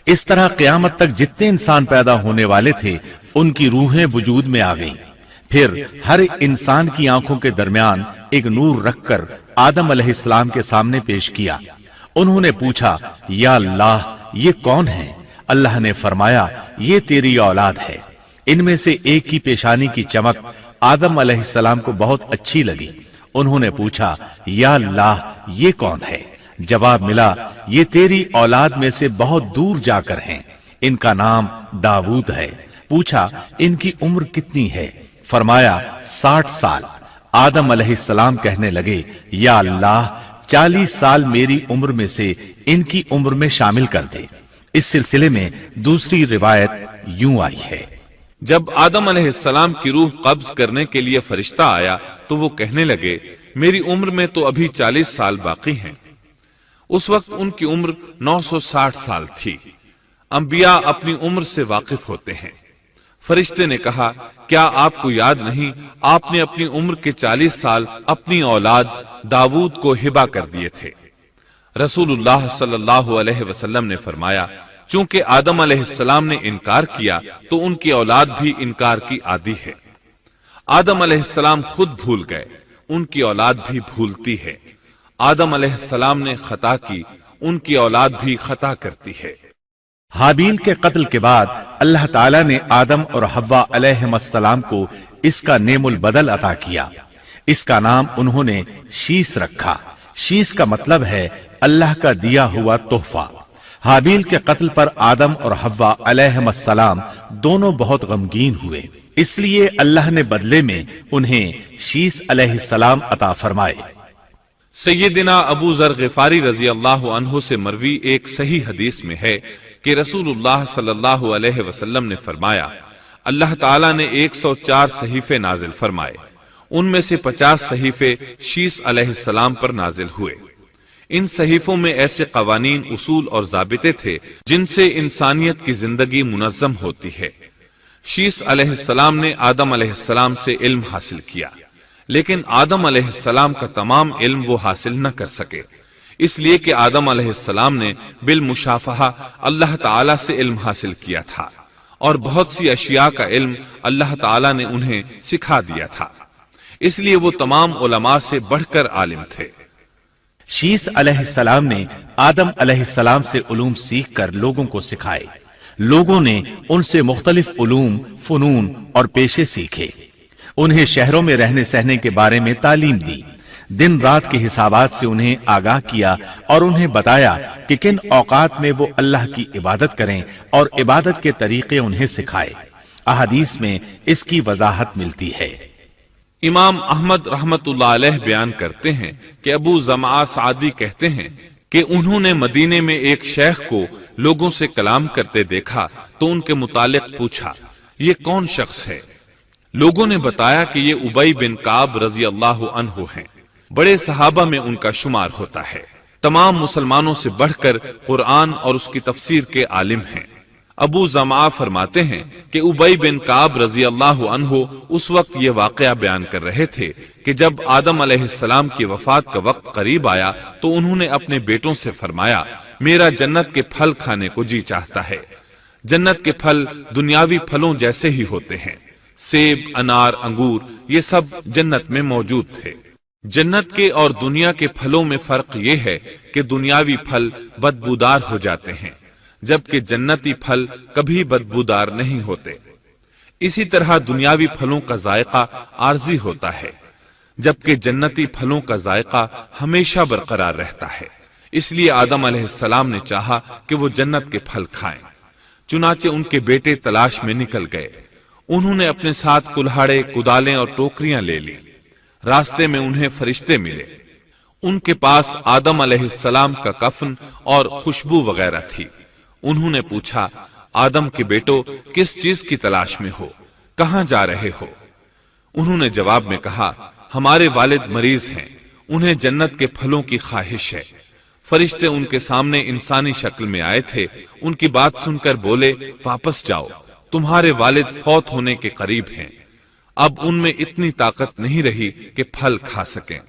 اس طرح قیامت تک جتنے انسان پیدا ہونے والے تھے ان کی روحیں وجود میں آ گئیں۔ پھر ہر انسان کی آنکھوں کے درمیان ایک نور رکھ کر آدم علیہ السلام کے سامنے پیش کیا۔ انہوں نے پوچھا، یا اللہ یہ کون ہے؟ اللہ نے فرمایا، یہ تیری اولاد ہے۔ ان میں سے ایک کی پیشانی کی چمک آدم علیہ السلام کو بہت اچھی لگی۔ انہوں نے پوچھا، یا اللہ یہ کون ہے؟ جواب ملا، یہ تیری اولاد میں سے بہت دور جا کر ہیں، ان کا نام داؤد ہے۔ پوچھا، ان کی عمر کتنی ہے؟ فرمایا 60 سال۔ آدم علیہ السلام کہنے لگے، یا اللہ 40 سال میری عمر میں سے ان کی عمر میں شامل کر دے۔ اس سلسلے میں دوسری روایت یوں آئی ہے، جب آدم علیہ السلام کی روح قبض کرنے کے لیے فرشتہ آیا تو وہ کہنے لگے، میری عمر میں تو ابھی 40 سال باقی ہیں۔ اس وقت ان کی عمر 960 سال تھی۔ انبیاء اپنی عمر سے واقف ہوتے ہیں۔ فرشتے نے کہا، کیا آپ کو یاد نہیں آپ نے اپنی عمر کے 40 سال اپنی اولاد داؤد کو ہبہ کر دیے تھے؟ رسول اللہ صلی اللہ علیہ وسلم نے فرمایا، چونکہ آدم علیہ السلام نے انکار کیا تو ان کی اولاد بھی انکار کی عادی ہے۔ آدم علیہ السلام خود بھول گئے، ان کی اولاد بھی بھولتی ہے۔ آدم علیہ السلام نے خطا کی، ان کی اولاد بھی خطا کرتی ہے۔ حابیل کے قتل کے بعد اللہ تعالیٰ نے آدم اور حوا علیہم السلام کو اس کا نعم البدل عطا کیا۔ اس کا نام انہوں نے شیس رکھا۔ شیس کا مطلب ہے اللہ کا دیا ہوا تحفہ۔ حابیل کے قتل پر آدم اور حوا علیہم السلام دونوں بہت غمگین ہوئے، اس لیے اللہ نے بدلے میں انہیں شیس علیہ السلام عطا فرمائے۔ سیدنا ابو ذر غفاری رضی اللہ عنہ سے مروی ایک صحیح حدیث میں ہے کہ رسول اللہ صلی اللہ علیہ وسلم نے فرمایا، اللہ تعالیٰ نے 104 صحیفے نازل فرمائے، ان میں سے 50 صحیفے شیس علیہ السلام پر نازل ہوئے۔ ان صحیفوں میں ایسے قوانین، اصول اور ضابطے تھے جن سے انسانیت کی زندگی منظم ہوتی ہے۔ شیس علیہ السلام نے آدم علیہ السلام سے علم حاصل کیا، لیکن آدم علیہ السلام کا تمام علم وہ حاصل نہ کر سکے، اس لیے کہ آدم علیہ السلام نے بالمشافہہ اللہ تعالیٰ سے علم حاصل کیا تھا، اور بہت سی اشیاء کا علم اللہ تعالیٰ نے انہیں سکھا دیا تھا، اس لیے وہ تمام علماء سے بڑھ کر عالم تھے۔ شیس علیہ السلام نے آدم علیہ السلام سے علوم سیکھ کر لوگوں کو سکھائے۔ لوگوں نے ان سے مختلف علوم، فنون اور پیشے سیکھے۔ انہیں شہروں میں رہنے سہنے کے بارے میں تعلیم دی، دن رات کے حسابات سے انہیں آگاہ کیا اور انہیں بتایا کہ کن اوقات میں وہ اللہ کی عبادت کریں اور عبادت کے طریقے انہیں سکھائے۔ احادیث میں اس کی وضاحت ملتی ہے۔ امام احمد رحمت اللہ علیہ بیان کرتے ہیں کہ ابو زمعہ سعدی کہتے ہیں کہ انہوں نے مدینے میں ایک شیخ کو لوگوں سے کلام کرتے دیکھا تو ان کے متعلق پوچھا، یہ کون شخص ہے؟ لوگوں نے بتایا کہ یہ ابی بن کعب رضی اللہ عنہ ہیں، بڑے صحابہ میں ان کا شمار ہوتا ہے، تمام مسلمانوں سے بڑھ کر قرآن اور اس کی تفسیر کے عالم ہیں۔ ابو زمعہ فرماتے ہیں کہ ابی بن کعب رضی اللہ عنہ اس وقت یہ واقعہ بیان کر رہے تھے کہ جب آدم علیہ السلام کی وفات کا وقت قریب آیا تو انہوں نے اپنے بیٹوں سے فرمایا، میرا جنت کے پھل کھانے کو جی چاہتا ہے۔ جنت کے پھل دنیاوی پھلوں جیسے ہی ہوتے ہیں، سیب، انار، انگور، یہ سب جنت میں موجود تھے۔ جنت کے اور دنیا کے پھلوں میں فرق یہ ہے کہ دنیاوی پھل بدبودار ہو جاتے ہیں، جبکہ جنتی پھل کبھی بدبودار نہیں ہوتے۔ اسی طرح دنیاوی پھلوں کا ذائقہ عارضی ہوتا ہے، جبکہ جنتی پھلوں کا ذائقہ ہمیشہ برقرار رہتا ہے۔ اس لیے آدم علیہ السلام نے چاہا کہ وہ جنت کے پھل کھائیں، چنانچہ ان کے بیٹے تلاش میں نکل گئے۔ انہوں نے اپنے ساتھ کلہاڑے، کدالیں اور ٹوکریاں لے لی۔ راستے میں انہیں فرشتے ملے، ان کے پاس آدم علیہ السلام کا کفن اور خوشبو وغیرہ تھی۔ انہوں نے پوچھا، آدم کے بیٹو کس چیز کی تلاش میں ہو، کہاں جا رہے ہو؟ انہوں نے جواب میں کہا، ہمارے والد مریض ہیں، انہیں جنت کے پھلوں کی خواہش ہے۔ فرشتے ان کے سامنے انسانی شکل میں آئے تھے، ان کی بات سن کر بولے، واپس جاؤ، تمہارے والد فوت ہونے کے قریب ہیں، اب ان میں اتنی طاقت نہیں رہی کہ پھل کھا سکیں۔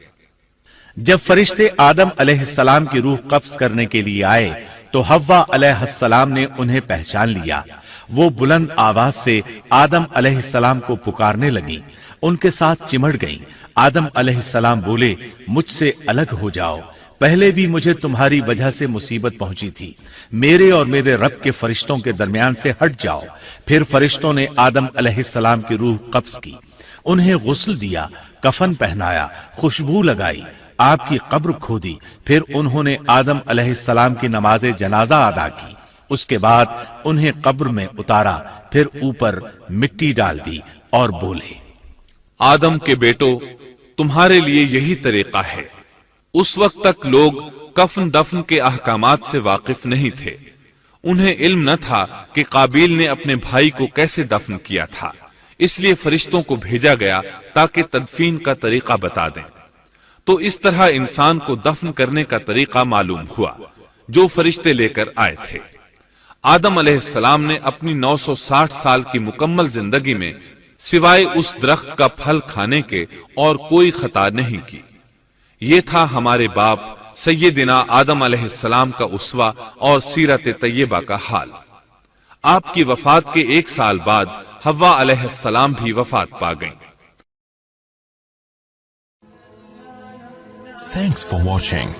جب فرشتے آدم علیہ السلام کی روح قبض کرنے کے لیے آئے تو حوا علیہ السلام نے انہیں پہچان لیا۔ وہ بلند آواز سے آدم علیہ السلام کو پکارنے لگی، ان کے ساتھ چمڑ گئیں۔ آدم علیہ السلام بولے، مجھ سے الگ ہو جاؤ، پہلے بھی مجھے تمہاری وجہ سے مصیبت پہنچی تھی، میرے اور میرے رب کے فرشتوں کے درمیان سے ہٹ جاؤ۔ پھر فرشتوں نے آدم علیہ السلام کی روح قبض کی، انہیں غسل دیا، کفن پہنایا، خوشبو لگائی، آپ کی قبر کھودی، پھر انہوں نے آدم علیہ السلام کی نماز جنازہ ادا کی، اس کے بعد انہیں قبر میں اتارا، پھر اوپر مٹی ڈال دی اور بولے، آدم کے بیٹو، تمہارے لیے یہی طریقہ ہے۔ اس وقت تک لوگ کفن دفن کے احکامات سے واقف نہیں تھے، انہیں علم نہ تھا کہ قابیل نے اپنے بھائی کو کیسے دفن کیا تھا، اس لیے فرشتوں کو بھیجا گیا تاکہ تدفین کا طریقہ بتا دیں۔ تو اس طرح انسان کو دفن کرنے کا طریقہ معلوم ہوا جو فرشتے لے کر آئے تھے۔ آدم علیہ السلام نے اپنی 960 سال کی مکمل زندگی میں سوائے اس درخت کا پھل کھانے کے اور کوئی خطا نہیں کی۔ یہ تھا ہمارے باپ سیدنا آدم علیہ السلام کا اسوہ اور سیرت طیبہ کا حال۔ آپ کی وفات کے 1 سال بعد حوا علیہ السلام بھی وفات پا گئیں۔ Thanks for watching.